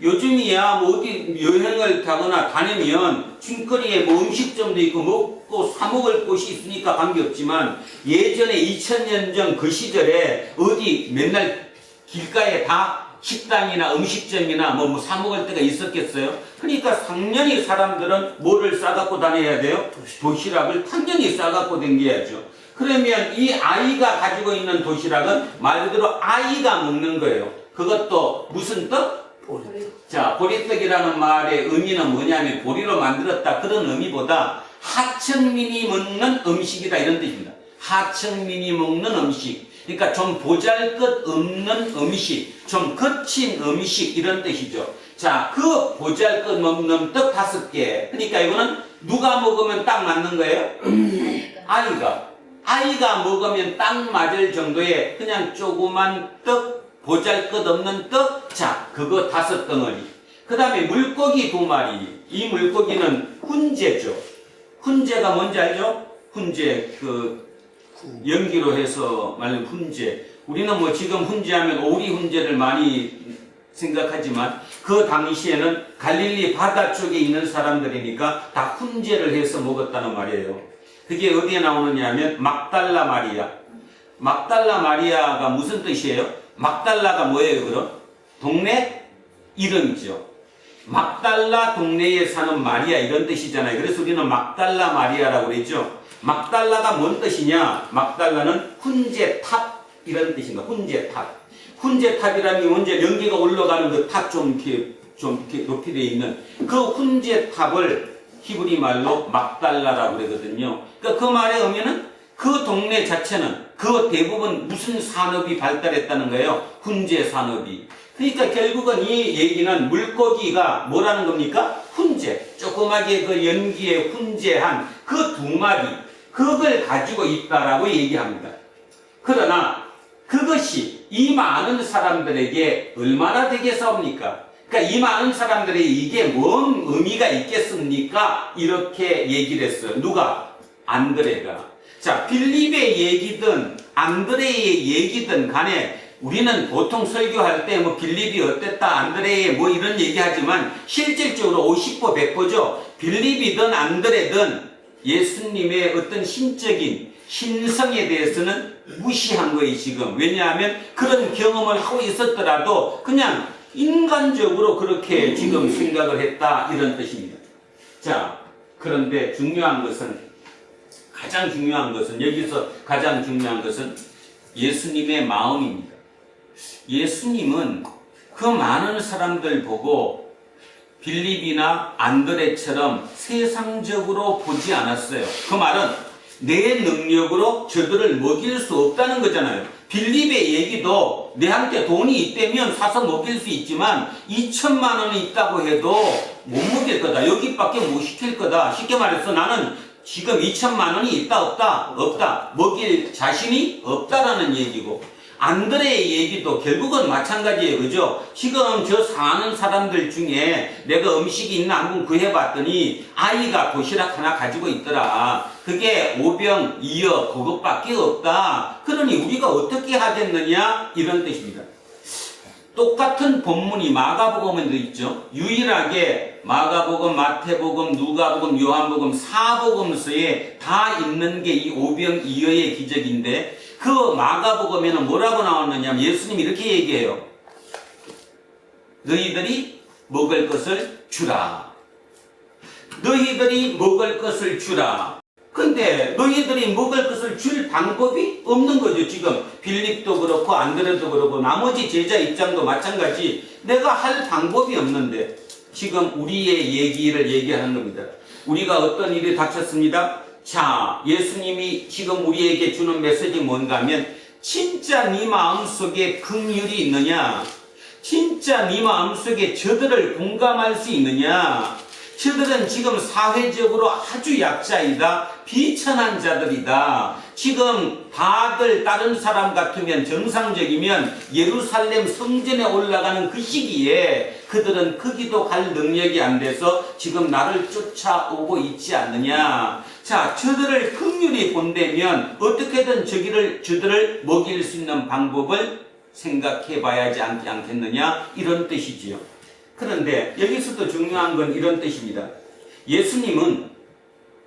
요즘이야 뭐 어디 여행을 가거나 다니면 길거리에 뭐 음식점도 있고 먹고 사 먹을 곳이 있으니까 관계없지만 예전에 2000년 전 그 시절에 어디 맨날 길가에 다 식당이나 음식점이나 뭐 사 먹을 때가 있었겠어요? 그러니까 당연히 사람들은 뭐를 싸갖고 다녀야 돼요? 도시락을 당연히 싸갖고 다녀야죠. 그러면 이 아이가 가지고 있는 도시락은 말 그대로 아이가 먹는 거예요. 그것도 무슨 떡? 자, 보리떡이라는 말의 의미는 뭐냐면 보리로 만들었다 그런 의미보다 하층민이 먹는 음식이다 이런 뜻입니다. 하층민이 먹는 음식. 그러니까 좀 보잘것없는 음식, 좀 거친 음식 이런 뜻이죠. 자, 그 보잘것없는 떡 5개. 그러니까 이거는 누가 먹으면 딱 맞는 거예요? 아이가 먹으면 딱 맞을 정도의 그냥 조그만 떡, 보잘것없는 떡. 자, 그거 5덩어리. 그 다음에 물고기 2마리. 이 물고기는 훈제죠. 훈제가 뭔지 알죠? 훈제, 연기로 해서 말하는 훈제. 우리는 뭐 지금 훈제하면 오리 훈제를 많이 생각하지만 그 당시에는 갈릴리 바다 쪽에 있는 사람들이니까 다 훈제를 해서 먹었다는 말이에요. 그게 어디에 나오느냐 하면 막달라 마리아. 막달라 마리아가 무슨 뜻이에요? 막달라가 뭐예요 그럼? 동네 이름이죠. 막달라 동네에 사는 마리아 이런 뜻이잖아요. 그래서 우리는 막달라 마리아라고 그랬죠. 막달라가 뭔 뜻이냐? 막달라는 훈제탑 이런 뜻인가? 훈제탑. 훈제탑이라는 게 먼저 연기가 올라가는 그 탑 좀 이렇게 높이 되어 있는 그 훈제탑을 히브리 말로 막달라라고 그러거든요. 그러니까 그 말의 의미는 그 동네 자체는 그 대부분 무슨 산업이 발달했다는 거예요? 훈제 산업이. 그러니까 결국은 이 얘기는 물고기가 뭐라는 겁니까? 훈제. 조그맣게 그 연기에 훈제한 그 2마리. 그걸 가지고 있다라고 얘기합니다. 그러나 그것이 이 많은 사람들에게 얼마나 되겠사옵니까? 그러니까 이 많은 사람들이 이게 뭔 의미가 있겠습니까? 이렇게 얘기를 했어요. 누가? 안드레가. 자, 빌립의 얘기든 안드레의 얘기든 간에 우리는 보통 설교할 때 뭐 빌립이 어땠다, 안드레의 뭐 이런 얘기하지만 실질적으로 50보 100보죠. 빌립이든 안드레든 예수님의 어떤 신적인 신성에 대해서는 무시한 거예요, 지금. 왜냐하면 그런 경험을 하고 있었더라도 그냥 인간적으로 그렇게 지금 생각을 했다, 이런 뜻입니다. 자, 그런데 가장 중요한 것은 여기서 가장 중요한 것은 예수님의 마음입니다. 예수님은 그 많은 사람들 보고 빌립이나 안드레처럼 세상적으로 보지 않았어요. 그 말은 내 능력으로 저들을 먹일 수 없다는 거잖아요. 빌립의 얘기도 내한테 돈이 있다면 사서 먹일 수 있지만 2천만 원이 있다고 해도 못 먹일 거다. 여기밖에 못 시킬 거다. 쉽게 말해서 나는 지금 2천만 원이 있다 없다? 없다. 먹일 자신이 없다라는 얘기고, 안드레의 얘기도 결국은 마찬가지예요. 그죠? 지금 저 사는 사람들 중에 내가 음식이 있나 한번 구해봤더니 아이가 도시락 하나 가지고 있더라. 그게 오병, 이어 그것밖에 없다. 그러니 우리가 어떻게 하겠느냐? 이런 뜻입니다. 똑같은 본문이 마가복음에도 있죠. 유일하게 마가복음, 마태복음, 누가복음, 요한복음 4복음서에 다 있는 게 이 오병이어의 기적인데, 그 마가복음에는 뭐라고 나왔느냐 하면 예수님이 이렇게 얘기해요. 너희들이 먹을 것을 주라. 너희들이 먹을 것을 주라. 근데 너희들이 먹을 것을 줄 방법이 없는 거죠. 지금 빌립도 그렇고 안드레도 그렇고 나머지 제자 입장도 마찬가지. 내가 할 방법이 없는데 지금 우리의 얘기를 얘기하는 겁니다. 우리가 어떤 일이 닥쳤습니다. 자, 예수님이 지금 우리에게 주는 메시지 뭔가 하면, 진짜 네 마음속에 긍휼이 있느냐? 진짜 네 마음속에 저들을 공감할 수 있느냐? 저들은 지금 사회적으로 아주 약자이다. 비천한 자들이다. 지금 다른 사람 같으면 정상적이면 예루살렘 성전에 올라가는 그 시기에 그들은 거기도 갈 능력이 안 돼서 지금 나를 쫓아오고 있지 않느냐. 자, 저들을 긍휼히 본다면 어떻게든 저들을 먹일 수 있는 방법을 생각해 봐야지 않겠느냐, 이런 뜻이지요. 그런데 여기서도 중요한 건 이런 뜻입니다. 예수님은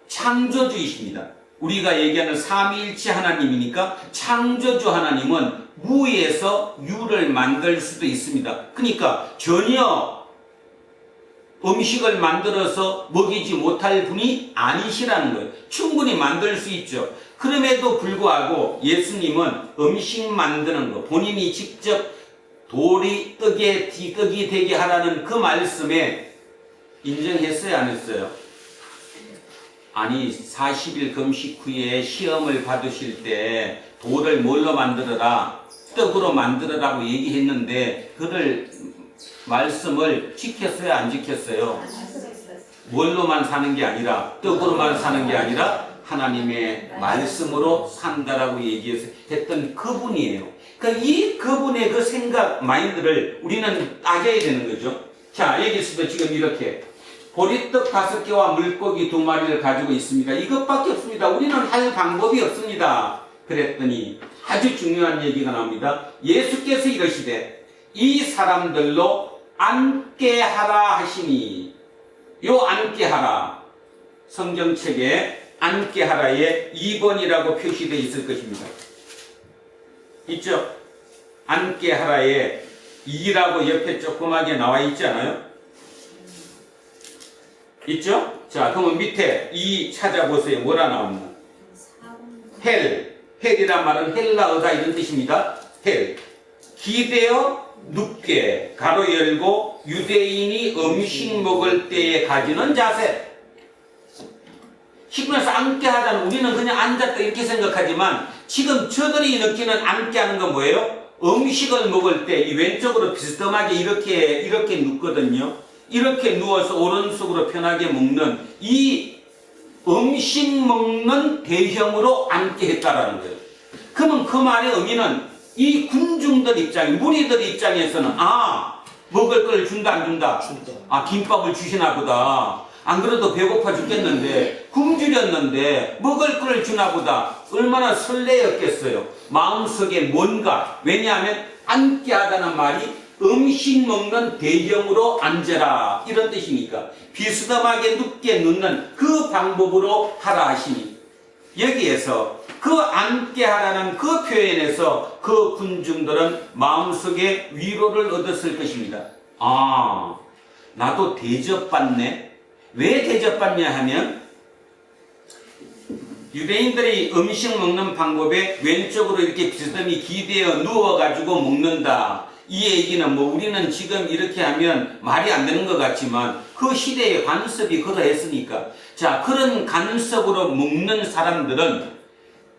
창조주이십니다. 우리가 얘기하는 삼위일체 하나님이니까 창조주 하나님은 무에서 유를 만들 수도 있습니다. 그러니까 전혀 음식을 만들어서 먹이지 못할 분이 아니시라는 거예요. 충분히 만들 수 있죠. 그럼에도 불구하고 예수님은 음식 만드는 거, 본인이 직접 돌이 떡이 되게 하라는 그 말씀에 인정했어요, 안 했어요? 아니, 40일 금식 후에 시험을 받으실 때 돌을 뭘로 만들어라? 떡으로 만들어라고 얘기했는데 그들 말씀을 지켰어요, 안 지켰어요? 뭘로만 사는 게 아니라, 떡으로만 사는 게 아니라 하나님의 말씀으로 산다라고 얘기해서 했던 그분이에요. 그러니까 이 그분의 그 생각, 마인드를 우리는 따져야 되는 거죠. 자, 여기서도 지금 이렇게 보리떡 5개와 물고기 2마리를 가지고 있습니다. 이것밖에 없습니다. 우리는 할 방법이 없습니다. 그랬더니 아주 중요한 얘기가 나옵니다. 예수께서 이러시되 이 사람들로 앉게 하라 하시니, 요 앉게 하라, 성경책에 앉게 하라에 2번이라고 표시되어 있을 것입니다. 있죠? 앉게 하라에 2라고 옆에 조그맣게 나와 있지 않아요? 있죠? 자, 그러면 밑에 2 찾아보세요. 뭐라 나왔나? 헬이란 말은 헬라어다, 이런 뜻입니다. 헬. 기대어 눕게, 가로 열고, 유대인이 음식 먹을 때에 가지는 자세. 식문에서 앉게 하자는, 우리는 그냥 앉았다 이렇게 생각하지만 지금 저들이 느끼는 앉게 하는 건 뭐예요? 음식을 먹을 때 이 왼쪽으로 비스듬하게 이렇게 눕거든요. 이렇게 누워서 오른쪽으로 편하게 먹는, 이 음식 먹는 대형으로 앉게 했다라는 거예요. 그러면 그 말의 의미는 이 군중들 입장, 무리들 입장에서는 먹을 걸 준다 안 준다? 준다. 아, 김밥을 주시나 보다. 안 그래도 배고파 죽겠는데 굶주렸는데 먹을 걸 주나 보다. 얼마나 설레었겠어요. 마음속에 뭔가. 왜냐하면 앉게 하다는 말이 음식 먹는 대형으로 앉아라 이런 뜻이니까 비스듬하게 눕게 눕는 그 방법으로 하라 하시니 여기에서 그 앉게 하라는 그 표현에서 그 군중들은 마음속에 위로를 얻었을 것입니다. 아, 나도 대접받네. 왜 대접받냐 하면 유대인들이 음식 먹는 방법에 왼쪽으로 이렇게 비스듬히 기대어 누워가지고 먹는다. 이 얘기는 뭐 우리는 지금 이렇게 하면 말이 안 되는 것 같지만 그 시대의 관습이 그러했으니까. 자, 그런 관습으로 먹는 사람들은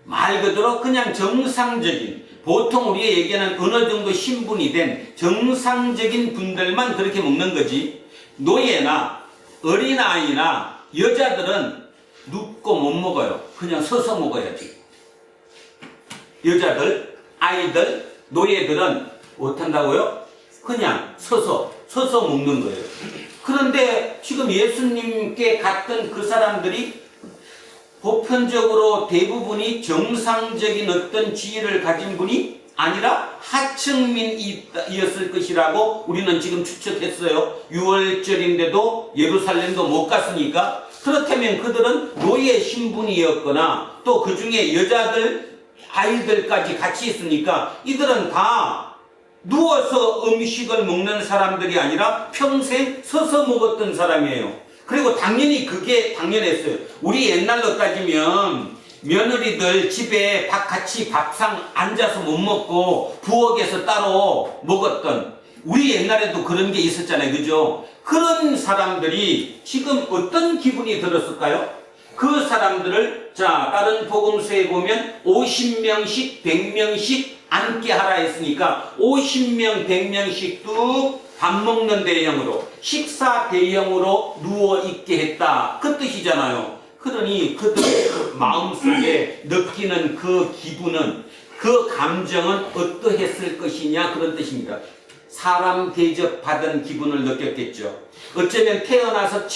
말 그대로 그냥 정상적인, 보통 우리가 얘기하는 어느 정도 신분이 된 정상적인 분들만 그렇게 먹는 거지. 노예나 어린아이나 여자들은 눕고 못 먹어요. 그냥 서서 먹어야지. 여자들, 아이들, 노예들은 못한다고요? 그냥 서서 먹는 거예요. 그런데 지금 예수님께 갔던 그 사람들이 보편적으로 대부분이 어떤 지위를 가진 분이 아니라 하층민이었을 것이라고 우리는 지금 추측했어요. 6월절인데도 예루살렘도 못 갔으니까. 그렇다면 그들은 노예 신분이었거나 또 그 중에 여자들, 아이들까지 같이 있으니까 이들은 다 누워서 음식을 먹는 사람들이 아니라 평생 서서 먹었던 사람이에요. 그리고 당연히 그게 당연했어요. 우리 옛날로 따지면 며느리들 집에 같이 밥상 앉아서 못 먹고 부엌에서 따로 먹었던, 우리 옛날에도 그런 게 있었잖아요. 그죠? 그런 사람들이 지금 어떤 기분이 들었을까요? 그 사람들을 다른 복음서에 보면 50명씩 100명씩 앉게 하라 했으니까 50명 100명씩 뚝 밥 먹는 대형으로, 식사 대형으로 누워 있게 했다, 그 뜻이잖아요. 그러니 그들 마음속에 느끼는 그 기분은, 그 감정은 어떠했을 것이냐, 그런 뜻입니다. 사람 대접 받은 기분을 느꼈겠죠. 어쩌면 태어나서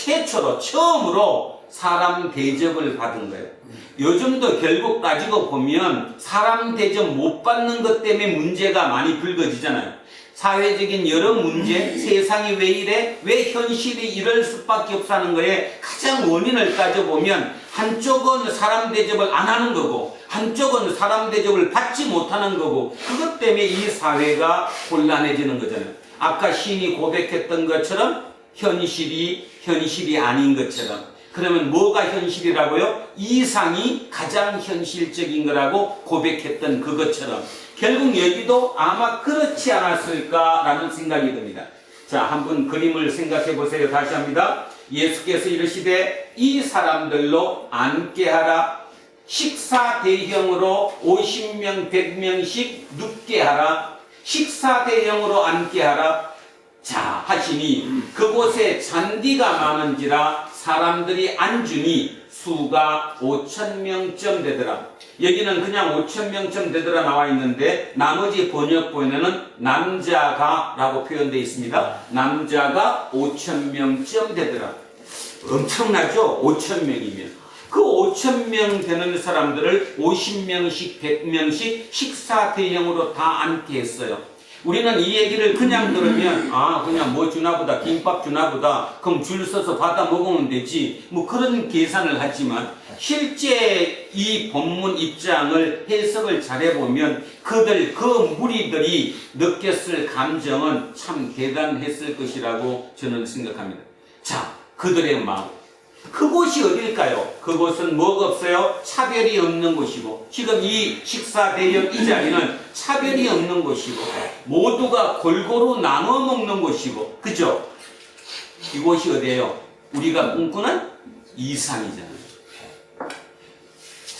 처음으로 사람 대접을 받은 거예요. 요즘도 결국 따지고 보면 사람 대접 못 받는 것 때문에 문제가 많이 불거지잖아요. 사회적인 여러 문제, 세상이 왜 이래? 왜 현실이 이럴 수밖에 없다는 거에 가장 원인을 따져보면 한쪽은 사람 대접을 안 하는 거고 한쪽은 사람 대접을 받지 못하는 거고, 그것 때문에 이 사회가 곤란해지는 거잖아요. 아까 시인이 고백했던 것처럼 현실이 아닌 것처럼. 그러면 뭐가 현실이라고요? 이상이 가장 현실적인 거라고 고백했던 그것처럼 결국 여기도 아마 그렇지 않았을까라는 생각이 듭니다. 자, 한번 그림을 생각해 보세요. 다시 합니다. 예수께서 이르시되 이 사람들로 앉게 하라. 식사 대형으로 50명 100명씩 눕게 하라. 식사 대형으로 앉게 하라. 자, 하시니 그곳에 잔디가 많은지라 사람들이 앉으니 수가 5,000명쯤 되더라. 여기는 그냥 5,000명쯤 되더라 나와 있는데 나머지 번역본에는 남자가 라고 표현되어 있습니다. 남자가 5,000명쯤 되더라. 엄청나죠? 5,000명이면. 그 5,000명 되는 사람들을 50명씩 100명씩 식사 대형으로 다 앉게 했어요. 우리는 이 얘기를 그냥 들으면 그냥 뭐 주나보다, 김밥 주나보다, 그럼 줄 서서 받아 먹으면 되지, 뭐 그런 계산을 하지만 실제 이 본문 입장을 해석을 잘해보면 그 무리들이 느꼈을 감정은 참 대단했을 것이라고 저는 생각합니다. 자, 그들의 마음, 그곳이 어딜까요? 그곳은 뭐가 없어요? 차별이 없는 곳이고, 지금 이 식사 대역 이 자리는 차별이 없는 곳이고 모두가 골고루 나눠 먹는 곳이고, 그죠? 이곳이 어디예요? 우리가 꿈꾸는 이상이잖아요.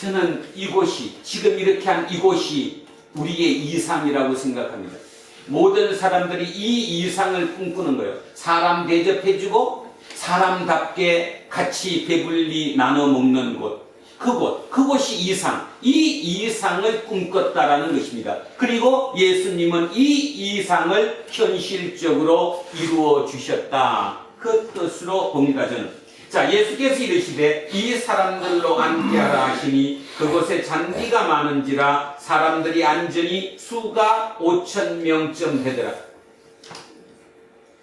저는 이곳이, 지금 이렇게 한 이곳이 우리의 이상이라고 생각합니다. 모든 사람들이 이 이상을 꿈꾸는 거예요. 사람 대접해주고 사람답게 같이 배불리 나눠 먹는 곳. 그곳이 이상, 이 이상을 꿈꿨다라는 것입니다. 그리고 예수님은 이 이상을 현실적으로 이루어 주셨다. 그 뜻으로 봅니다, 저는. 자, 예수께서 이르시되 이 사람들로 앉게하라 하시니 그곳에 잔디가 많은지라 사람들이 앉으니 수가 5,000명쯤 되더라.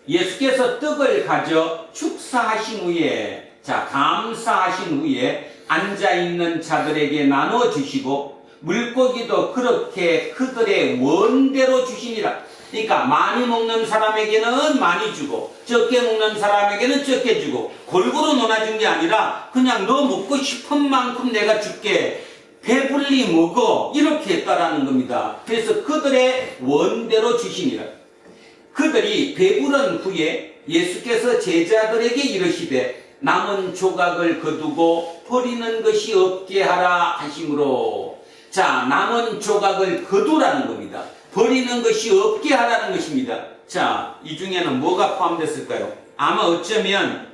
예수께서 떡을 가져 축사하신 후에, 자, 감사하신 후에 앉아있는 자들에게 나눠주시고 물고기도 그렇게 그들의 원대로 주시니라. 그러니까 많이 먹는 사람에게는 많이 주고 적게 먹는 사람에게는 적게 주고 골고루 나눠준 게 아니라 그냥 너 먹고 싶은 만큼 내가 줄게, 배불리 먹어, 이렇게 했다라는 겁니다. 그래서 그들의 원대로 주시니라. 그들이 배부른 후에 예수께서 제자들에게 이르시되 남은 조각을 거두고 버리는 것이 없게 하라 하심으로, 자, 남은 조각을 거두라는 겁니다. 버리는 것이 없게 하라는 것입니다. 자, 이 중에는 뭐가 포함됐을까요? 아마 어쩌면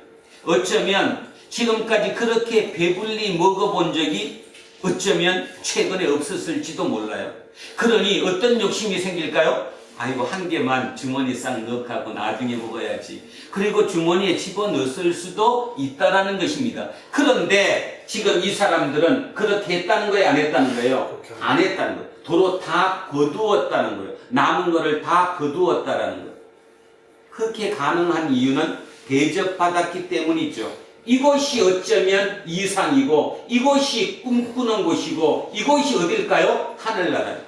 지금까지 그렇게 배불리 먹어본 적이 어쩌면 최근에 없었을지도 몰라요. 그러니 어떤 욕심이 생길까요? 아이고, 한 개만 주머니 싹 넣고 나중에 먹어야지. 그리고 주머니에 집어넣었을 수도 있다라는 것입니다. 그런데 지금 이 사람들은 그렇게 했다는 거예요, 안 했다는 거예요? 안 했다는 거예요. 도로 다 거두었다는 거예요. 남은 거를 다 거두었다라는 거예요. 그렇게 가능한 이유는 대접받았기 때문이죠. 이곳이 어쩌면 이상이고 이곳이 꿈꾸는 곳이고 이곳이 어딜까요? 하늘나라예요.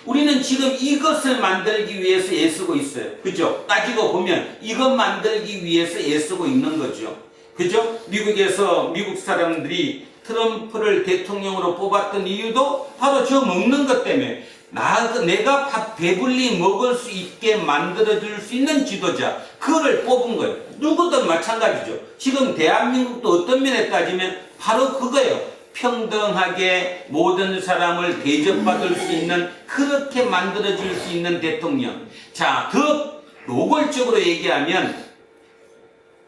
우리는 지금 이것을 만들기 위해서 애쓰고 있어요. 그죠? 따지고 보면 이것 만들기 위해서 애쓰고 있는 거죠. 그죠? 미국에서 미국 사람들이 트럼프를 대통령으로 뽑았던 이유도 바로 저 먹는 것 때문에 내가 밥 배불리 먹을 수 있게 만들어줄 수 있는 지도자, 그거를 뽑은 거예요. 누구든 마찬가지죠. 지금 대한민국도 어떤 면에 따지면 바로 그거예요. 평등하게 모든 사람을 대접받을 수 있는, 그렇게 만들어줄 수 있는 대통령. 자, 더 노골적으로 얘기하면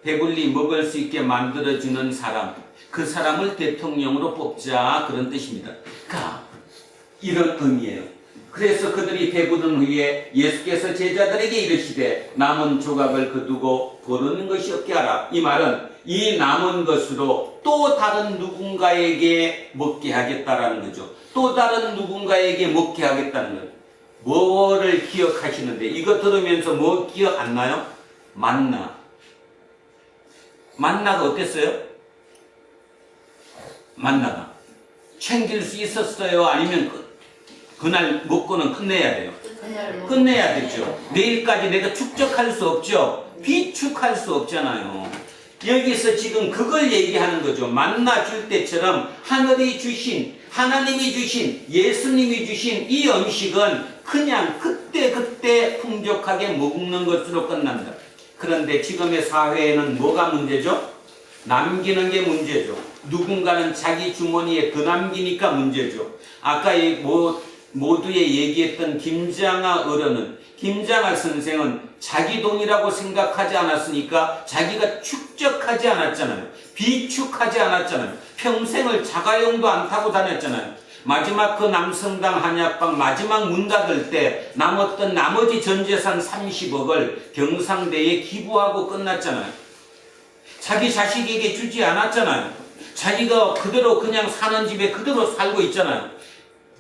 배불리 먹을 수 있게 만들어주는 사람, 그 사람을 대통령으로 뽑자, 그런 뜻입니다. 그러니까 이런 의미예요. 그래서 그들이 배부른 후에 예수께서 제자들에게 이르시되 남은 조각을 거두고 버리는 것이 없게 하라. 이 말은 이 남은 것으로 또 다른 누군가에게 먹게 하겠다라는 거죠. 또 다른 누군가에게 먹게 하겠다는 거예요. 뭐를 기억하시는데, 이거 들으면서 뭐 기억 안 나요? 만나. 만나가 어땠어요? 만나가 챙길 수 있었어요? 아니면 그날 먹고는 끝내야 돼요? 끝내야 되죠. 내일까지 내가 축적할 수 없죠. 비축할 수 없잖아요. 여기서 지금 그걸 얘기하는 거죠. 만나 줄 때처럼 하늘이 주신, 하나님이 주신, 예수님이 주신 이 음식은 그냥 그때 풍족하게 먹는 것으로 끝난다. 그런데 지금의 사회에는 뭐가 문제죠? 남기는 게 문제죠. 누군가는 자기 주머니에 더 남기니까 문제죠. 아까 모두에 얘기했던 김장하 어른은, 김장하 선생은 자기 돈이라고 생각하지 않았으니까 자기가 축적하지 않았잖아요. 비축하지 않았잖아요. 평생을 자가용도 안 타고 다녔잖아요. 마지막 그 남성당 한약방 마지막 문 닫을 때 남았던 나머지 전재산 30억을 경상대에 기부하고 끝났잖아요. 자기 자식에게 주지 않았잖아요. 자기가 그대로 그냥 사는 집에 그대로 살고 있잖아요.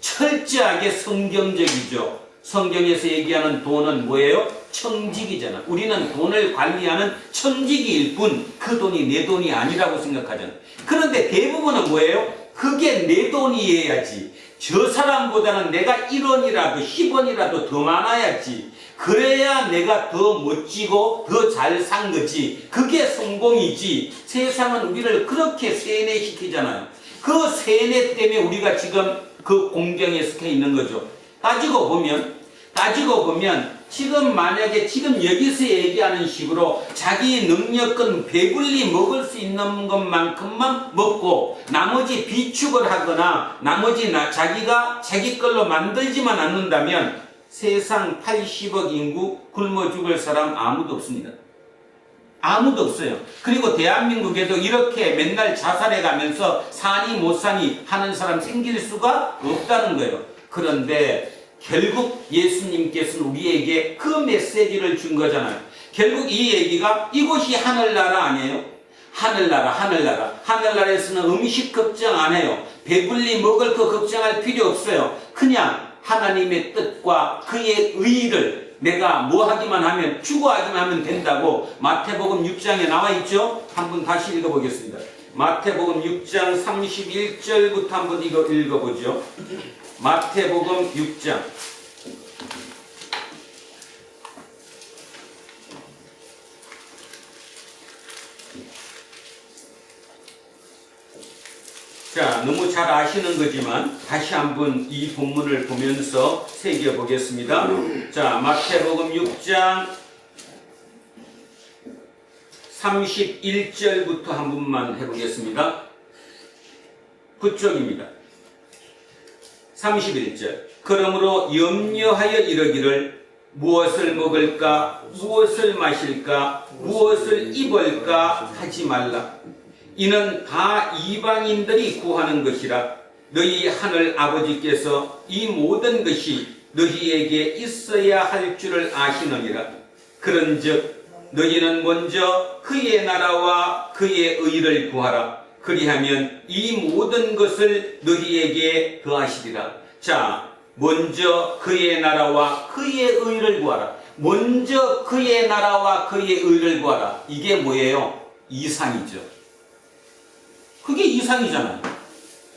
철저하게 성경적이죠. 성경에서 얘기하는 돈은 뭐예요? 청직이잖아. 우리는 돈을 관리하는 청직이일 뿐 그 돈이 내 돈이 아니라고 생각하잖아. 그런데 대부분은 뭐예요? 그게 내 돈이어야지. 저 사람보다는 내가 1원이라도 10원이라도 더 많아야지. 그래야 내가 더 멋지고 더 잘 산 거지. 그게 성공이지. 세상은 우리를 그렇게 세뇌시키잖아요. 그 세뇌 때문에 우리가 지금 그 공경에 속해 있는 거죠. 따지고 보면 지금 만약에 지금 여기서 얘기하는 식으로 자기 능력은 배불리 먹을 수 있는 것만큼만 먹고 나머지 비축을 하거나 나머지 자기가 자기 걸로 만들지만 않는다면 세상 80억 인구 굶어 죽을 사람 아무도 없습니다. 아무도 없어요. 그리고 대한민국에도 이렇게 맨날 자살해 가면서 사니 못 사니 하는 사람 생길 수가 없다는 거예요. 그런데 결국 예수님께서는 우리에게 그 메시지를 준 거잖아요. 결국 이 얘기가 이곳이 하늘나라 아니에요? 하늘나라, 하늘나라. 하늘나라에서는 음식 걱정 안 해요. 배불리 먹을 거 걱정할 필요 없어요. 그냥 하나님의 뜻과 그의 의를 내가 뭐 하기만 하면, 추구하기만 하면 된다고 마태복음 6장에 나와 있죠? 한번 다시 읽어보겠습니다. 마태복음 6장 31절부터 한번 읽어보죠. 마태복음 6장. 자, 너무 잘 아시는 거지만 다시 한번 이 본문을 보면서 새겨보겠습니다. 자, 마태복음 6장 31절부터 한 번만 해보겠습니다. 그쪽입니다. 31절. 그러므로 염려하여 이르기를 무엇을 먹을까, 무엇을 마실까, 무엇을 입을까 하지 말라. 이는 다 이방인들이 구하는 것이라. 너희 하늘 아버지께서 이 모든 것이 너희에게 있어야 할 줄을 아시느니라. 그런즉 너희는 먼저 그의 나라와 그의 의를 구하라. 그리하면 이 모든 것을 너희에게 더하시리라. 자, 먼저 그의 나라와 그의 의를 구하라. 먼저 그의 나라와 그의 의를 구하라. 이게 뭐예요? 이상이죠. 그게 이상이잖아요.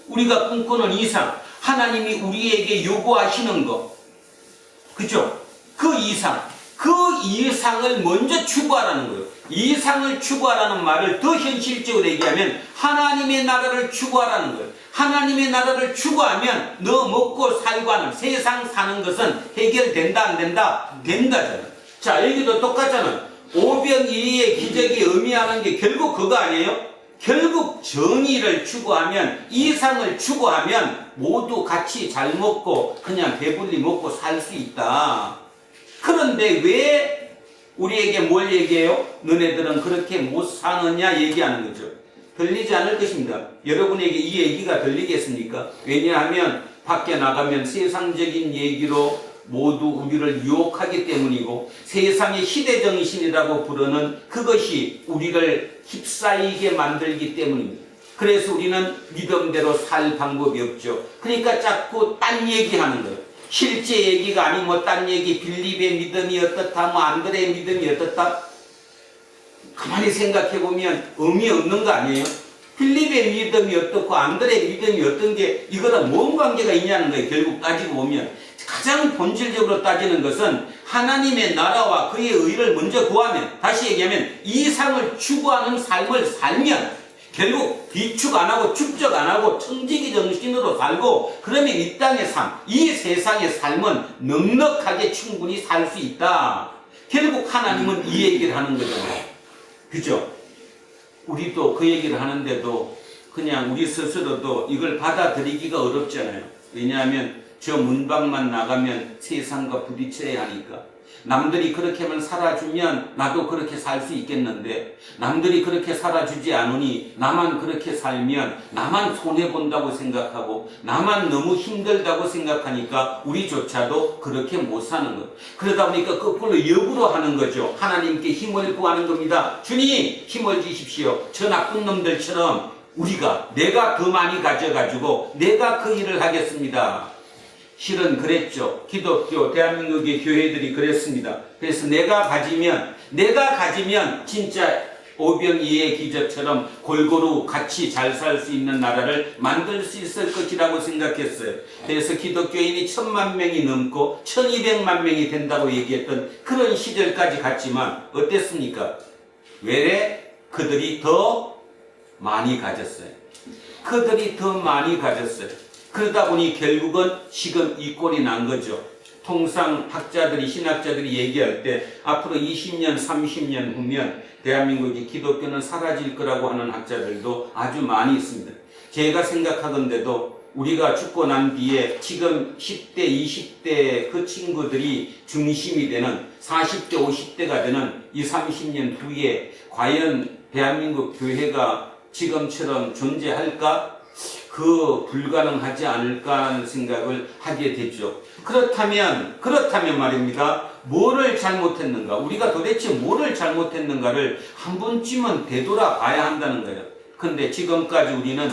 우리가 꿈꾸는 이상, 하나님이 우리에게 요구하시는 것, 그죠? 그 이상을 먼저 추구하라는 거예요. 이상을 추구하라는 말을 더 현실적으로 얘기하면 하나님의 나라를 추구하라는 거예요. 하나님의 나라를 추구하면 너 먹고 살고 하는 세상 사는 것은 해결된다 안 된다? 된다잖아요. 자, 여기도 똑같잖아요. 오병이어의 기적이 의미하는 게 결국 그거 아니에요? 결국 정의를 추구하면, 이상을 추구하면 모두 같이 잘 먹고 그냥 배불리 먹고 살 수 있다. 그런데 왜 우리에게 뭘 얘기해요? 너네들은 그렇게 못 사느냐 얘기하는 거죠. 들리지 않을 것입니다. 여러분에게 이 얘기가 들리겠습니까? 왜냐하면 밖에 나가면 세상적인 얘기로 모두 우리를 유혹하기 때문이고, 세상의 시대정신이라고 부르는 그것이 우리를 휩싸이게 만들기 때문입니다. 그래서 우리는 믿음대로 살 방법이 없죠. 그러니까 자꾸 딴 얘기하는 거예요. 실제 얘기가 아니고 딴 얘기, 빌립의 믿음이 어떻다, 뭐 안드레의 믿음이 어떻다. 가만히 생각해보면 의미 없는 거 아니에요? 빌립의 믿음이 어떻고 안드레의 믿음이 어떤 게 이거랑 뭔 관계가 있냐는 거예요. 결국 따지고 보면 가장 본질적으로 따지는 것은 하나님의 나라와 그의 의를 먼저 구하면, 다시 얘기하면 이상을 추구하는 삶을 살면, 결국 비축 안 하고 축적 안 하고 청지기 정신으로 살고, 그러면 이 땅의 삶, 이 세상의 삶은 넉넉하게 충분히 살 수 있다. 결국 하나님은 이 얘기를 하는 거잖아요. 그죠? 우리도 그 얘기를 하는데도 그냥 우리 스스로도 이걸 받아들이기가 어렵잖아요. 왜냐하면 저 문밖만 나가면 세상과 부딪혀야 하니까. 남들이 그렇게만 살아주면 나도 그렇게 살 수 있겠는데, 남들이 그렇게 살아주지 않으니 나만 그렇게 살면 나만 손해본다고 생각하고 나만 너무 힘들다고 생각하니까 우리조차도 그렇게 못 사는 것. 그러다 보니까 거꾸로 역으로 하는 거죠. 하나님께 힘을 구하는 겁니다. 주님 힘을 주십시오. 저 나쁜 놈들처럼 내가 더 많이 가져가지고 내가 그 일을 하겠습니다. 실은 그랬죠. 기독교, 대한민국의 교회들이 그랬습니다. 그래서 내가 가지면 진짜 오병이어의 기적처럼 골고루 같이 잘 살 수 있는 나라를 만들 수 있을 것이라고 생각했어요. 그래서 기독교인이 1000만 명이 넘고 1200만 명이 된다고 얘기했던 그런 시절까지 갔지만 어땠습니까? 왜 그들이 더 많이 가졌어요. 그러다 보니 결국은 지금 이 꼴이 난 거죠. 통상 학자들이, 신학자들이 얘기할 때 앞으로 20년, 30년 후면 대한민국의 기독교는 사라질 거라고 하는 학자들도 아주 많이 있습니다. 제가 생각하건대도 우리가 죽고 난 뒤에 지금 10대, 20대 그 친구들이 중심이 되는 40대, 50대가 되는 이 30년 후에 과연 대한민국 교회가 지금처럼 존재할까? 그 불가능하지 않을까라는 생각을 하게 됐죠. 그렇다면 말입니다. 뭐를 잘못했는가? 우리가 도대체 뭐를 잘못했는가를 한 번쯤은 되돌아봐야 한다는 거예요. 근데 지금까지 우리는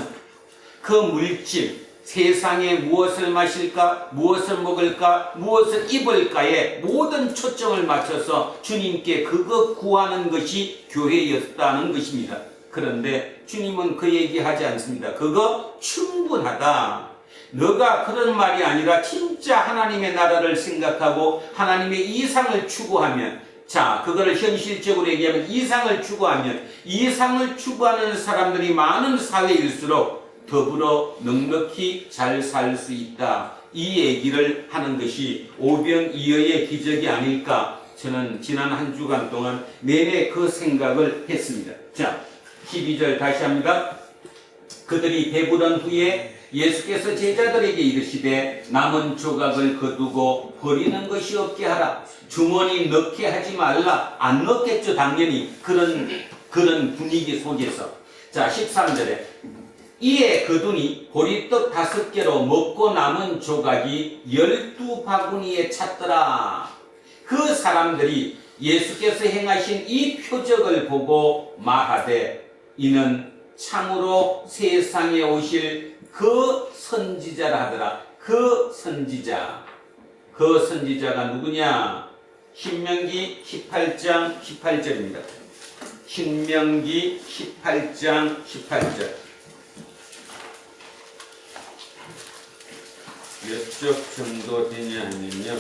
그 물질, 세상에 무엇을 마실까, 무엇을 먹을까, 무엇을 입을까에 모든 초점을 맞춰서 주님께 그거 구하는 것이 교회였다는 것입니다. 그런데 주님은 그 얘기하지 않습니다. 그거 충분하다. 너가 그런 말이 아니라 진짜 하나님의 나라를 생각하고 하나님의 이상을 추구하면, 자, 그거를 현실적으로 얘기하면 이상을 추구하는 사람들이 많은 사회일수록 더불어 넉넉히 잘 살 수 있다. 이 얘기를 하는 것이 오병이어의 기적이 아닐까. 저는 지난 한 주간 동안 내내 그 생각을 했습니다. 자, 12절 다시 합니다. 그들이 배부른 후에 예수께서 제자들에게 이르시되 남은 조각을 거두고 버리는 것이 없게 하라. 주머니 넣게 하지 말라. 안 넣겠죠, 당연히. 그런 분위기 속에서. 자, 13절에 이에 거두니 보리떡 5개로 먹고 남은 조각이 12바구니에 찼더라. 그 사람들이 예수께서 행하신 이 표적을 보고 말하되 이는 참으로 세상에 오실 그 선지자라 하더라. 그 선지자가 누구냐? 신명기 18장 18절입니다. 신명기 18장 18절. 몇 쪽 정도 되냐 하면요.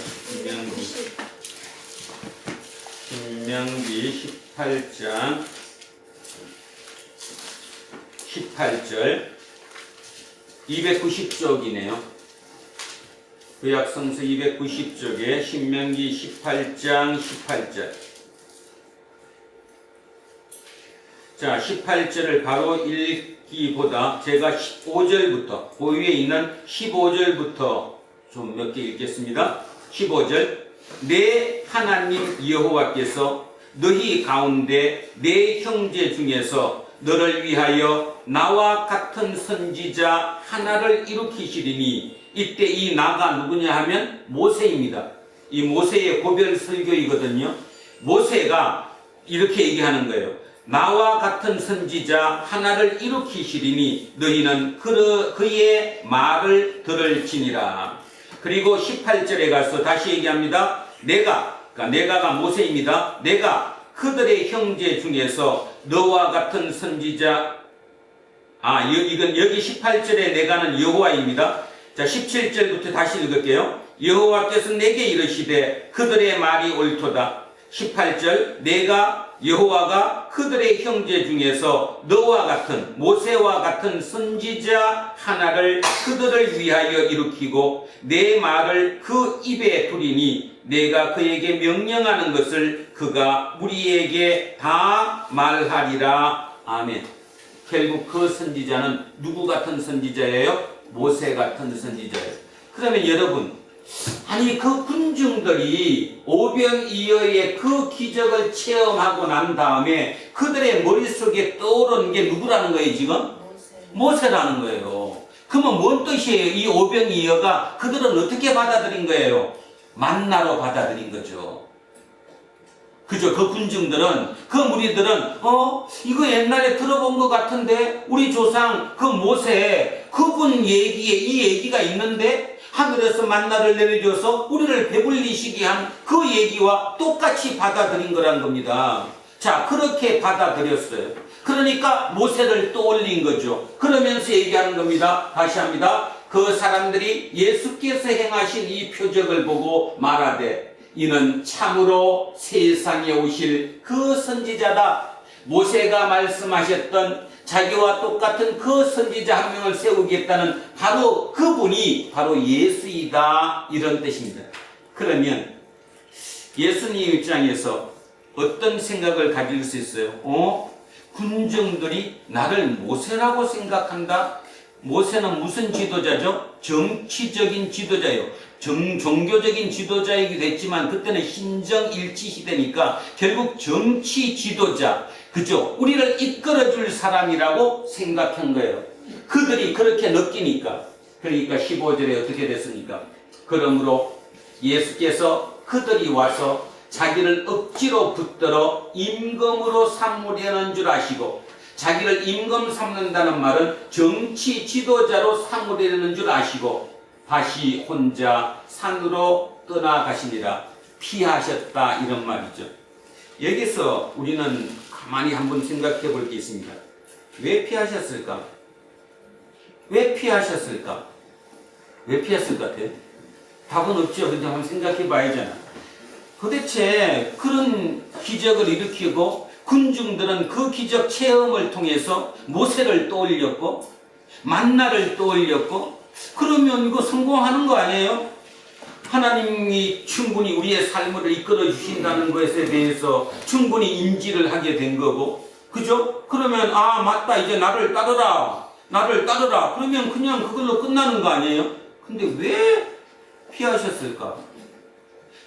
신명기 18장 18절 290쪽이네요. 구약성서 290쪽에 신명기 18장 18절. 자, 18절을 바로 읽기보다 제가 15절부터, 그 위에 있는 15절부터 좀 몇 개 읽겠습니다. 15절. 내 하나님 여호와께서 너희 가운데 내 형제 중에서 너를 위하여 나와 같은 선지자 하나를 일으키시리니, 이때 이 나가 누구냐 하면 모세입니다. 이 모세의 고별 설교이거든요. 모세가 이렇게 얘기하는 거예요. 나와 같은 선지자 하나를 일으키시리니 너희는 그의 말을 들을지니라. 그리고 18절에 가서 다시 얘기합니다. 내가가 모세입니다. 내가 그들의 형제 중에서 너와 같은 선지자, 이건 여기 18절에 내가는 여호와입니다. 자, 17절부터 다시 읽을게요. 여호와께서 내게 이르시되 그들의 말이 옳도다. 18절. 내가 여호와가 그들의 형제 중에서 너와 같은 모세와 같은 선지자 하나를 그들을 위하여 일으키고 내 말을 그 입에 두리니 내가 그에게 명령하는 것을 그가 우리에게 다 말하리라. 아멘. 결국 그 선지자는 누구 같은 선지자예요? 모세 같은 선지자예요. 그러면 여러분, 아니 그 군중들이 오병이어의 그 기적을 체험하고 난 다음에 그들의 머릿속에 떠오르는 게 누구라는 거예요 지금? 모세라는 거예요. 그러면 뭔 뜻이에요? 이 오병이어가 그들은 어떻게 받아들인 거예요? 만나로 받아들인 거죠. 그죠? 그 군중들은, 그 무리들은 이거 옛날에 들어본 것 같은데 우리 조상 그 모세 그분 얘기에 이 얘기가 있는데 하늘에서 만나를 내려줘서 우리를 배불리시게 한 그 얘기와 똑같이 받아들인 거란 겁니다. 자, 그렇게 받아들였어요. 그러니까 모세를 떠올린 거죠. 그러면서 얘기하는 겁니다. 다시 합니다. 그 사람들이 예수께서 행하신 이 표적을 보고 말하되 이는 참으로 세상에 오실 그 선지자다. 모세가 말씀하셨던 자기와 똑같은 그 선지자 한 명을 세우겠다는 바로 그분이 바로 예수이다, 이런 뜻입니다. 그러면 예수님 입장에서 어떤 생각을 가질 수 있어요? 군중들이 나를 모세라고 생각한다? 모세는 무슨 지도자죠? 정치적인 지도자예요. 종교적인 지도자이기도 했지만 그때는 신정일치 시대니까 결국 정치 지도자, 그죠? 우리를 이끌어줄 사람이라고 생각한 거예요. 그들이 그렇게 느끼니까. 그러니까 15절에 어떻게 됐습니까? 그러므로 예수께서 그들이 와서 자기를 억지로 붙들어 임금으로 삼으려는 줄 아시고, 자기를 임금 삼는다는 말은 정치 지도자로 삼으려는 줄 아시고 다시 혼자 산으로 떠나가시니라. 피하셨다, 이런 말이죠. 여기서 우리는 가만히 한번 생각해 볼 게 있습니다. 왜 피하셨을까? 왜 피하셨을까? 왜 피했을 것 같아요? 답은 없죠. 근데 한번 생각해 봐야잖아. 도대체 그런 기적을 일으키고 군중들은 그 기적 체험을 통해서 모세를 떠올렸고 만나를 떠올렸고, 그러면 이거 성공하는 거 아니에요? 하나님이 충분히 우리의 삶을 이끌어 주신다는 것에 대해서 충분히 인지를 하게 된 거고, 그죠? 그러면 아 맞다, 이제 나를 따르라 그러면 그냥 그걸로 끝나는 거 아니에요? 근데 왜 피하셨을까?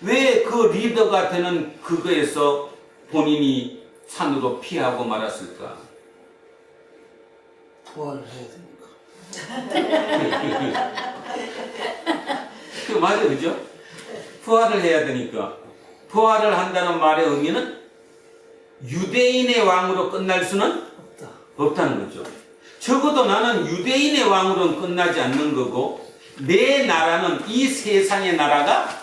왜 그 리더가 되는 그거에서 본인이 산으로 피하고 말았을까? 부활을 해야 되니까. 그 맞아요, 그죠? 부활을 해야 되니까. 부활을 한다는 말의 의미는 유대인의 왕으로 끝날 수는 없다는 거죠. 적어도 나는 유대인의 왕으로는 끝나지 않는 거고, 내 나라는 이 세상의 나라가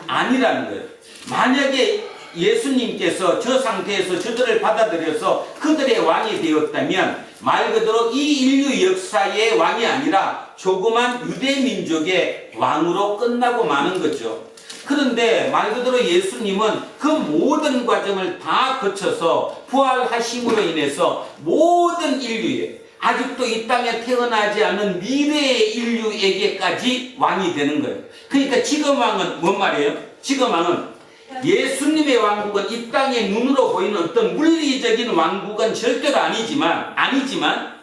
아니라는 거예요. 만약에 예수님께서 저 상태에서 저들을 받아들여서 그들의 왕이 되었다면 말 그대로 이 인류 역사의 왕이 아니라 조그만 유대민족의 왕으로 끝나고 마는 거죠. 그런데 말 그대로 예수님은 그 모든 과정을 다 거쳐서 부활하심으로 인해서 모든 인류에, 아직도 이 땅에 태어나지 않은 미래의 인류에게까지 왕이 되는 거예요. 그러니까 지금 왕은 뭔 말이에요? 지금 왕은 예수님의 왕국은 이 땅의 눈으로 보이는 어떤 물리적인 왕국은 절대로 아니지만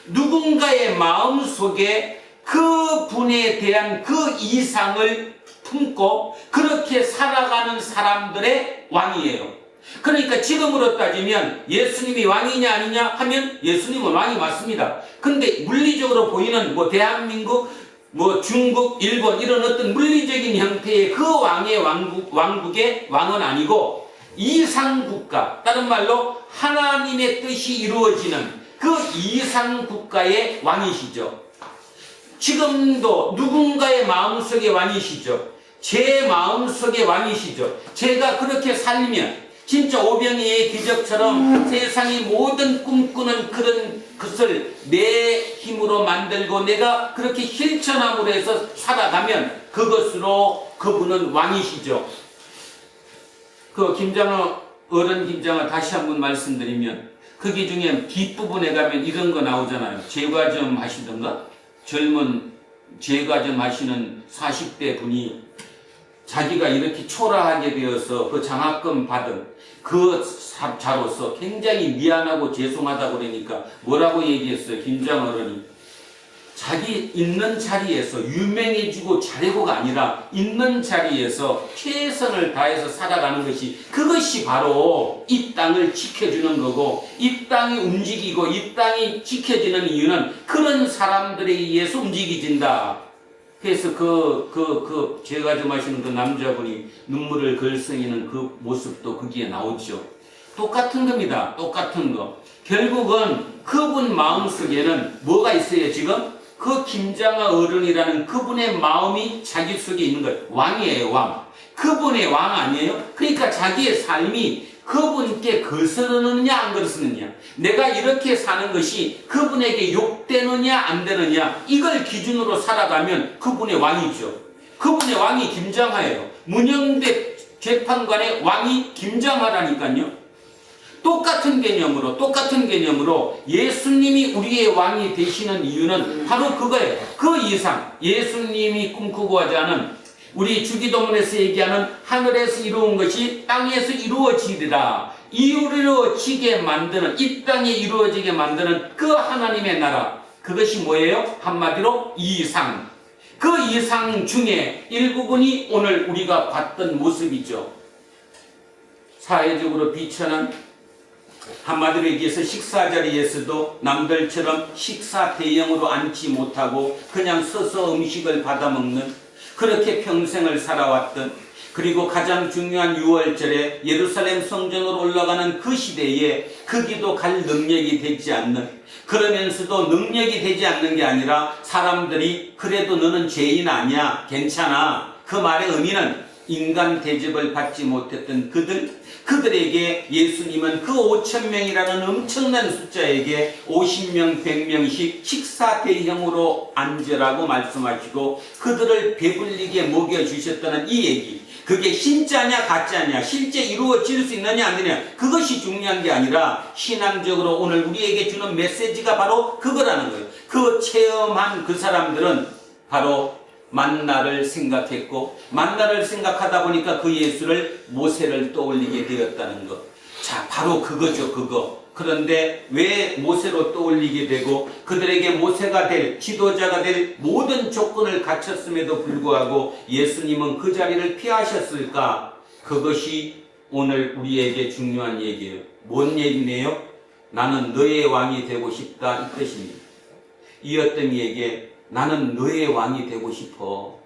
누군가의 마음 속에 그 분에 대한 그 이상을 품고 그렇게 살아가는 사람들의 왕이에요. 그러니까 지금으로 따지면 예수님이 왕이냐 아니냐 하면 예수님은 왕이 맞습니다. 근데 물리적으로 보이는 뭐 대한민국, 뭐 중국, 일본 이런 어떤 물리적인 형태의 그 왕의 왕국의 왕은 아니고 이상국가, 다른 말로 하나님의 뜻이 이루어지는 그 이상국가의 왕이시죠. 지금도 누군가의 마음속의 왕이시죠. 제 마음속의 왕이시죠. 제가 그렇게 살면 진짜 오병이의 기적처럼 세상이 모든 꿈꾸는 그런 것을 내 힘으로 만들고 내가 그렇게 실천함으로 해서 살아가면 그것으로 그분은 왕이시죠. 그 김장호, 어른 김장호 다시 한번 말씀드리면 거기 중에 뒷부분에 가면 이런 거 나오잖아요. 제과점 하시던가 젊은 제과점 하시는 40대 분이 자기가 이렇게 초라하게 되어서 그 장학금 받은 그 자로서 굉장히 미안하고 죄송하다고 그러니까 뭐라고 얘기했어요? 김장 어른이 자기 있는 자리에서 유명해지고 자려고가 아니라 있는 자리에서 최선을 다해서 살아가는 것이, 그것이 바로 이 땅을 지켜주는 거고, 이 땅이 움직이고 이 땅이 지켜지는 이유는 그런 사람들에 의해서 움직여진다. 그래서 제가 좀 하시는 그 남자분이 눈물을 글썽이는 그 모습도 거기에 나오죠. 똑같은 겁니다. 똑같은 거. 결국은 그분 마음속에는 뭐가 있어요, 지금? 그 김장하 어른이라는 그분의 마음이 자기 속에 있는 거예요. 왕이에요, 왕. 그분의 왕 아니에요? 그러니까 자기의 삶이 그분께 거스르느냐 안 거스르느냐, 내가 이렇게 사는 것이 그분에게 욕되느냐 안 되느냐, 이걸 기준으로 살아가면 그분의 왕이죠. 그분의 왕이 김장하예요. 문영대 재판관의 왕이 김장하라니까요. 똑같은 개념으로 예수님이 우리의 왕이 되시는 이유는 바로 그거예요. 그 이상 예수님이 꿈꾸고자 하는, 우리 주기도문에서 얘기하는 하늘에서 이루어진 것이 땅에서 이루어지리라, 이루어지게 만드는, 이 땅에 이루어지게 만드는 그 하나님의 나라, 그것이 뭐예요? 한마디로 이상. 그 이상 중에 일부분이 오늘 우리가 봤던 모습이죠. 사회적으로 비천한, 한마디로 얘기해서 식사 자리에서도 남들처럼 식사 대형으로 앉지 못하고 그냥 서서 음식을 받아먹는, 그렇게 평생을 살아왔던, 그리고 가장 중요한 6월절에 예루살렘 성전으로 올라가는 그 시대에 거기도 갈 능력이 되지 않는, 그러면서도 능력이 되지 않는 게 아니라 사람들이 그래도 너는 죄인 아니야, 괜찮아, 그 말의 의미는 인간 대접을 받지 못했던 그들에게 예수님은 그 5,000명이라는 엄청난 숫자에게 50명, 100명씩 식사 대형으로 앉으라고 말씀하시고 그들을 배불리게 먹여주셨다는 이 얘기, 그게 진짜냐 가짜냐, 실제 이루어질 수 있느냐 안 되냐, 그것이 중요한 게 아니라 신앙적으로 오늘 우리에게 주는 메시지가 바로 그거라는 거예요. 그 체험한 그 사람들은 바로 만나를 생각했고, 만나를 생각하다 보니까 그 예수를, 모세를 떠올리게 되었다는 것. 자, 바로 그거죠, 그거. 그런데 왜 모세로 떠올리게 되고 그들에게 모세가 될, 지도자가 될 모든 조건을 갖췄음에도 불구하고 예수님은 그 자리를 피하셨을까? 그것이 오늘 우리에게 중요한 얘기예요. 뭔 얘기네요? 나는 너의 왕이 되고 싶다, 이 뜻입니다. 이어뜸이에게 나는 너의 왕이 되고 싶어.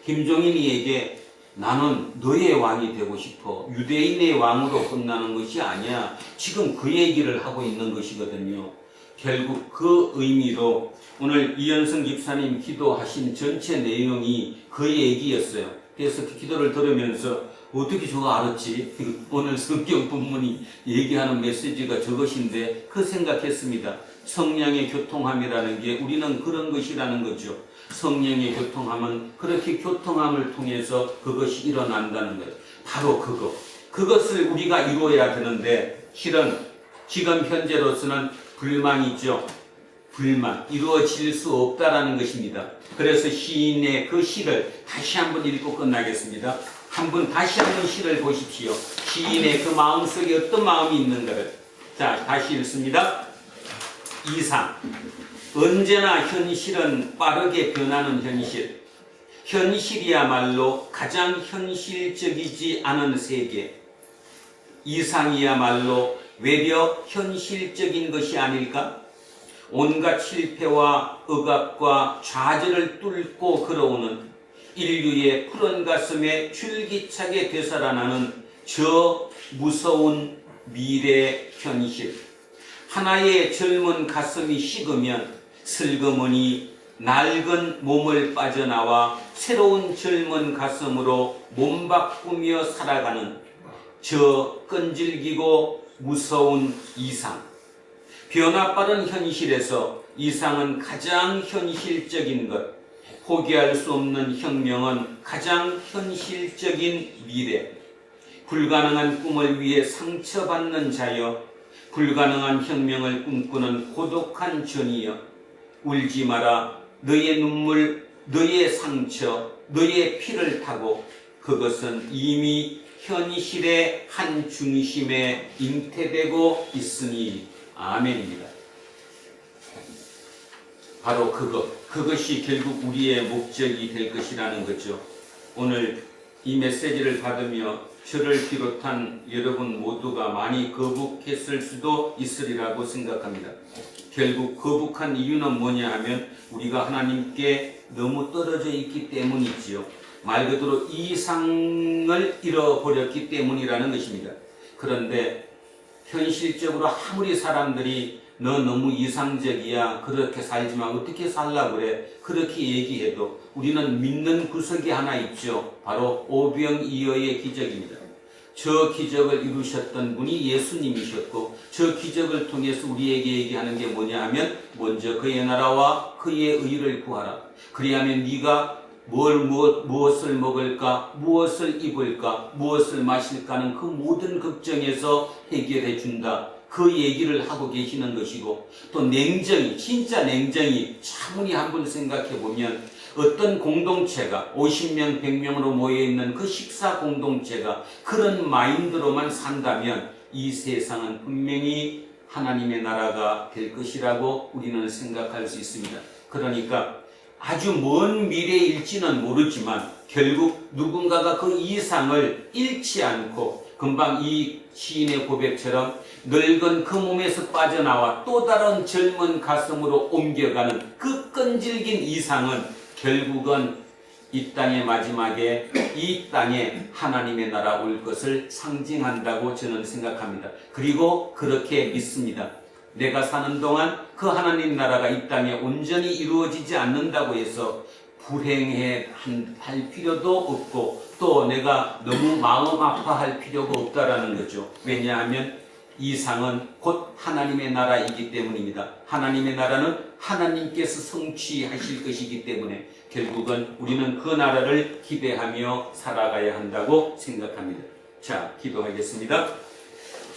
김종인이에게 나는 너의 왕이 되고 싶어. 유대인의 왕으로 끝나는 것이 아니야. 지금 그 얘기를 하고 있는 것이거든요. 결국 그 의미로 오늘 이현승 집사님 기도하신 전체 내용이 그 얘기였어요. 그래서 그 기도를 들으면서 어떻게 저거 알았지? 오늘 성경 본문이 얘기하는 메시지가 저것인데 그 생각했습니다. 성령의 교통함이라는 게 우리는 그런 것이라는 거죠. 성령의 교통함은 그렇게 교통함을 통해서 그것이 일어난다는 거예요. 바로 그것을 우리가 이루어야 되는데 실은 지금 현재로서는 불만이죠. 불만, 이루어질 수 없다라는 것입니다. 그래서 시인의 그 시를 다시 한번 읽고 끝나겠습니다. 다시 한번 시를 보십시오. 시인의 그 마음속에 어떤 마음이 있는가를. 자, 다시 읽습니다. 이상. 언제나 현실은 빠르게 변하는 현실. 현실이야말로 가장 현실적이지 않은 세계. 이상이야말로 외려 현실적인 것이 아닐까? 온갖 실패와 억압과 좌절을 뚫고 걸어오는 인류의 푸른 가슴에 줄기차게 되살아나는 저 무서운 미래 현실. 하나의 젊은 가슴이 식으면 슬그머니 낡은 몸을 빠져나와 새로운 젊은 가슴으로 몸 바꾸며 살아가는 저 끈질기고 무서운 이상. 변화 빠른 현실에서 이상은 가장 현실적인 것, 포기할 수 없는 혁명은 가장 현실적인 미래. 불가능한 꿈을 위해 상처받는 자여, 불가능한 혁명을 꿈꾸는 고독한 전이여, 울지 마라. 너의 눈물, 너의 상처, 너의 피를 타고 그것은 이미 현실의 한 중심에 잉태되고 있으니. 아멘입니다. 바로 그것이 결국 우리의 목적이 될 것이라는 거죠. 오늘 이 메시지를 받으며 저를 비롯한 여러분 모두가 많이 거북했을 수도 있으리라고 생각합니다. 결국 거북한 이유는 뭐냐 하면 우리가 하나님께 너무 떨어져 있기 때문이지요. 말 그대로 이상을 잃어버렸기 때문이라는 것입니다. 그런데 현실적으로 아무리 사람들이 너 너무 이상적이야, 그렇게 살지만 어떻게 살라고 그래, 그렇게 얘기해도 우리는 믿는 구석이 하나 있죠. 바로 오병이어의 기적입니다. 저 기적을 이루셨던 분이 예수님이셨고 저 기적을 통해서 우리에게 얘기하는 게 뭐냐 하면 먼저 그의 나라와 그의 의를 구하라. 그리하면 네가 무엇을 먹을까, 무엇을 입을까, 무엇을 마실까는 그 모든 걱정에서 해결해 준다. 그 얘기를 하고 계시는 것이고, 또 냉정히, 진짜 냉정히 차분히 한번 생각해 보면 어떤 공동체가 50명, 100명으로 모여있는 그 식사 공동체가 그런 마인드로만 산다면 이 세상은 분명히 하나님의 나라가 될 것이라고 우리는 생각할 수 있습니다. 그러니까 아주 먼 미래일지는 모르지만 결국 누군가가 그 이상을 잃지 않고 금방 이 시인의 고백처럼 늙은 그 몸에서 빠져나와 또 다른 젊은 가슴으로 옮겨가는 그 끈질긴 이상은 결국은 이 땅의 마지막에 이 땅에 하나님의 나라 올 것을 상징한다고 저는 생각합니다. 그리고 그렇게 믿습니다. 내가 사는 동안 그 하나님 나라가 이 땅에 온전히 이루어지지 않는다고 해서 불행해 할 필요도 없고 또 내가 너무 마음 아파할 필요가 없다라는 거죠. 왜냐하면 이 상은 곧 하나님의 나라이기 때문입니다. 하나님의 나라는 하나님께서 성취하실 것이기 때문에 결국은 우리는 그 나라를 기대하며 살아가야 한다고 생각합니다. 자, 기도하겠습니다.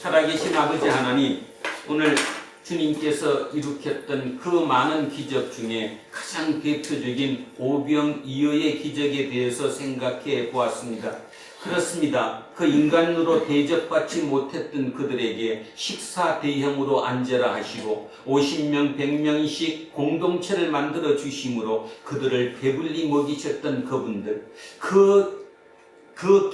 살아계신 아버지 하나님, 오늘 주님께서 일으켰던 그 많은 기적 중에 가장 대표적인 오병이어의 기적에 대해서 생각해 보았습니다. 그렇습니다. 그 인간으로 대접받지 못했던 그들에게 식사 대형으로 앉아라 하시고 50명, 100명씩 공동체를 만들어 주심으로 그들을 배불리 먹이셨던 그분들, 그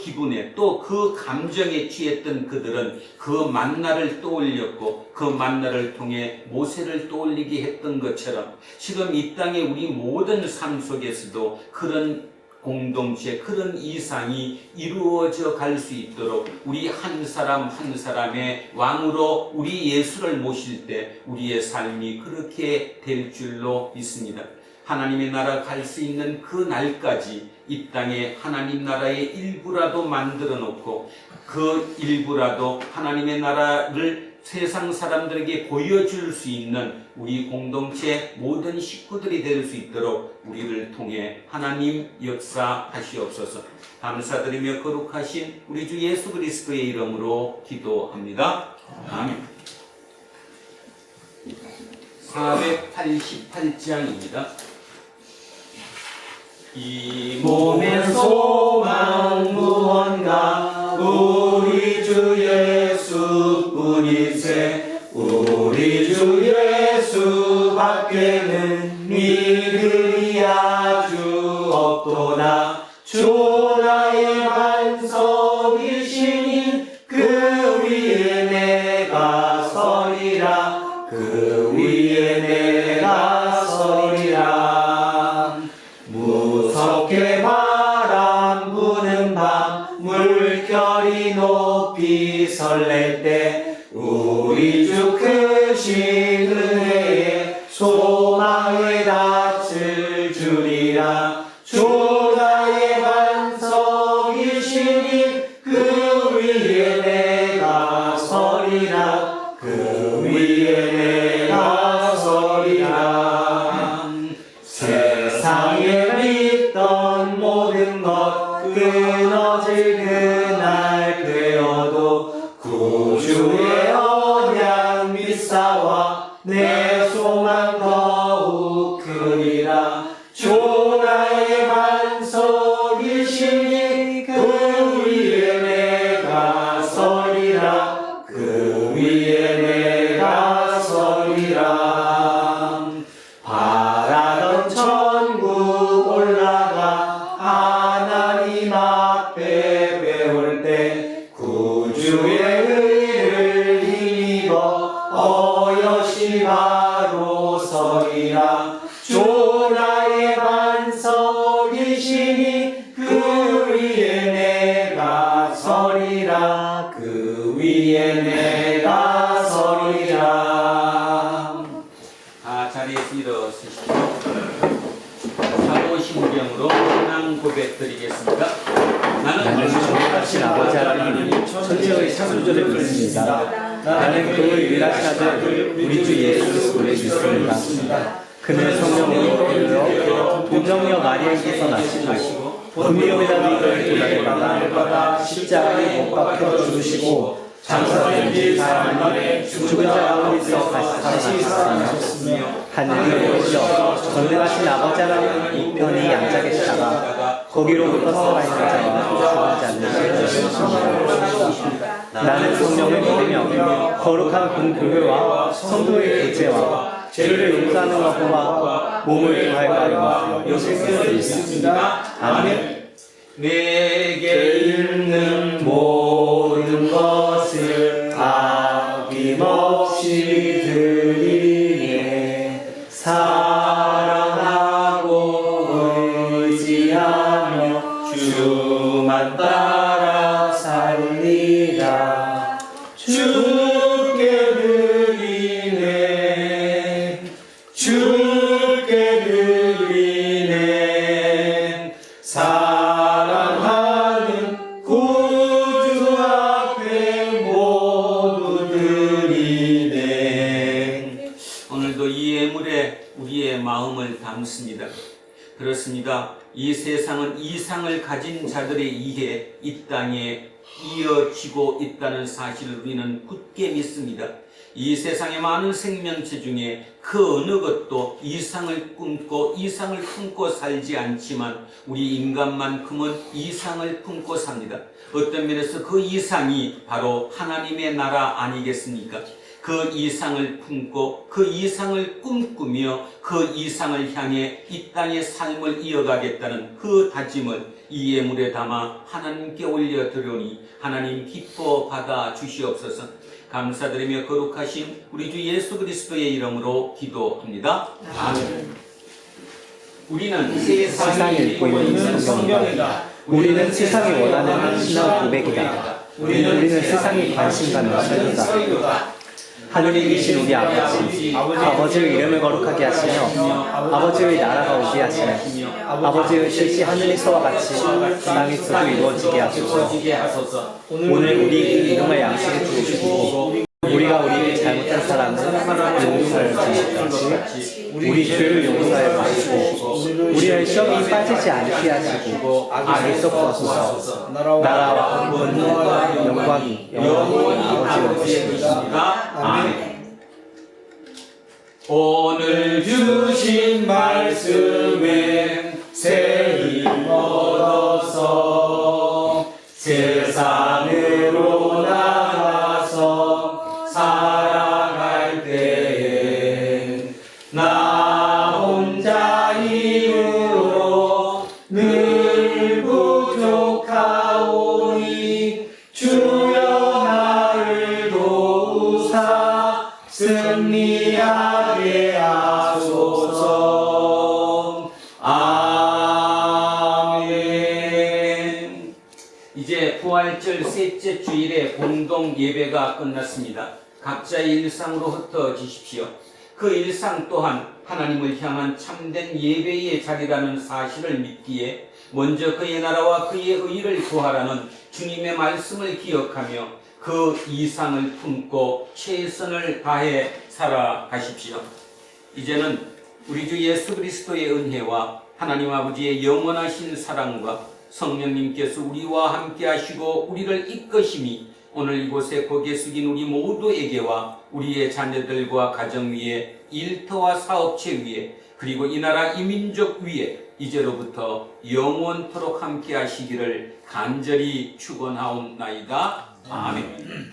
기분에 또 그 감정에 취했던 그들은 그 만나를 떠올렸고 그 만나를 통해 모세를 떠올리게 했던 것처럼 지금 이 땅에 우리 모든 삶 속에서도 그런 공동체, 그런 이상이 이루어져 갈 수 있도록 우리 한 사람 한 사람의 왕으로 우리 예수를 모실 때 우리의 삶이 그렇게 될 줄로 믿습니다. 하나님의 나라 갈 수 있는 그 날까지 이 땅에 하나님 나라의 일부라도 만들어 놓고 그 일부라도 하나님의 나라를 세상 사람들에게 보여줄 수 있는 우리 공동체 모든 식구들이 될 수 있도록 우리를 통해 하나님 역사하시옵소서. 감사드리며 거룩하신 우리 주 예수 그리스도의 이름으로 기도합니다. 아멘. 488장입니다. 이 몸의 소망 무언가 우리 주 예수뿐이세. 우리 주 예수 밖에는 믿음이 아주 없도다. 주 나의 반석이시니 그 위에 내가 서리라. 그 위에 내가 서리라. 무섭게 바람 부는 밤 물결이 높이 설렐 때 우리 주 크신 은혜에 소망의 닻을 주리라. 주 나의 반석이시니 그 위에 내가 서리라. 그 위에 내가 서리라. 세상에 믿던 모든 것 끊어질 그날 되어도 구주의 언약 믿사와 내 소망 더욱 크리라. 주 나의 반석이시니 그 위에 내가 서리라. 그 위에 내가 서리라. 바라던 천국 올라가 하나님 앞에 배울 때 구주의 의를 힘입어 어여시 바로 서리라. 주 나의 반석이시니 그 위에 내가 서리라. 그 위에 내가 서리라. 자리에서 일어서시죠. 사도신경으로 신앙 고백 드리겠습니다. 나는 전능하신 아버지 하나님 천지의 창조주를 믿습니다. 나는 그 유일하신 아들 우리 주 예수 그리스도를 믿습니다. 그는 성령으로 되어 동정녀 마리아에게서 나시고 본디오 빌라도를 고난받아 십자가에 못 박혀 죽으시고 장사된 지 4일 만에 죽은 자 가운데서 다시 살아나셨으며 하늘에 오르셔 전능하신 아버지 하나님 우편이 양자 계시다가 거기로부터 살아있는 자와 죽은 자를 찾으셨습니다. 나는 성령을 믿으며 거룩한 공교회와 성도의 교제와 죄를 용서하는 것과 몸을 구할까요. 요새 있습니다. 아멘. 내게 있는 모든 것을 아낌없이 드리네. 사랑하고 의지하며 주만 따라 살리라. 주께 드리네. 주께 드리네. 사랑하는 구주 앞에 모두 드리네. 오늘도 이 예물에 우리의 마음을 담습니다. 그렇습니다. 이 세상은 이상을 가진 자들에 의해 이 땅에 이어지고 있다는 사실을 우리는 굳게 믿습니다. 이 세상의 많은 생명체 중에 그 어느 것도 이상을 품고 살지 않지만 우리 인간만큼은 이상을 품고 삽니다. 어떤 면에서 그 이상이 바로 하나님의 나라 아니겠습니까? 그 이상을 품고 그 이상을 꿈꾸며 그 이상을 향해 이 땅의 삶을 이어가겠다는 그 다짐을 이 예물에 담아 하나님께 올려드리오니 하나님 기뻐 받아 주시옵소서. 감사드리며 거룩하신 우리 주 예수 그리스도의 이름으로 기도합니다. 아멘. 우리는 세상에 읽고 있는 성경이다. 우리는 세상이 원하는 신앙 고백이다. 우리는 세상이 관심 갖는 설교다. 하늘이신 우리 아버지의 이름을 거룩하게 하시며 아버지의 나라가 오게 하시며 아버지의 뜻이 하늘에서와 같이 땅에서도 이루어지게 하소서. 오늘 우리 일용할 양식을 주시고 우리가 우리에게 잘못한 사람은 용서하여 주시옵소서. 우리 죄를 용서하여 주시고 우리의 시험에 빠지지 않게 하시고 악에서 구하소서. 나라와 권능과 영광이 아버지의 것입니다. 아멘. 오늘 주신 말씀에 새 힘 얻어서 세상으로 나가서 살아갈 때에 나 혼자 힘으로 늘 부족하오니 주여 나를 도우사 승리하게 하소서. 아멘. 이제 부활절 셋째 주일의 공동 예배가 끝났습니다. 각자의 일상으로 흩어지십시오. 그 일상 또한 하나님을 향한 참된 예배의 자리라는 사실을 믿기에 먼저 그의 나라와 그의 의를 구하라는 주님의 말씀을 기억하며 그 이상을 품고 최선을 다해 살아가십시오. 이제는 우리 주 예수 그리스도의 은혜와 하나님 아버지의 영원하신 사랑과 성령님께서 우리와 함께 하시고 우리를 이끄심이 오늘 이곳에 고개 숙인 우리 모두에게와 우리의 자녀들과 가정 위에 일터와 사업체 위에 그리고 이 나라 이 민족 위에 이제로부터 영원토록 함께 하시기를 간절히 축원하옵나이다. 아멘.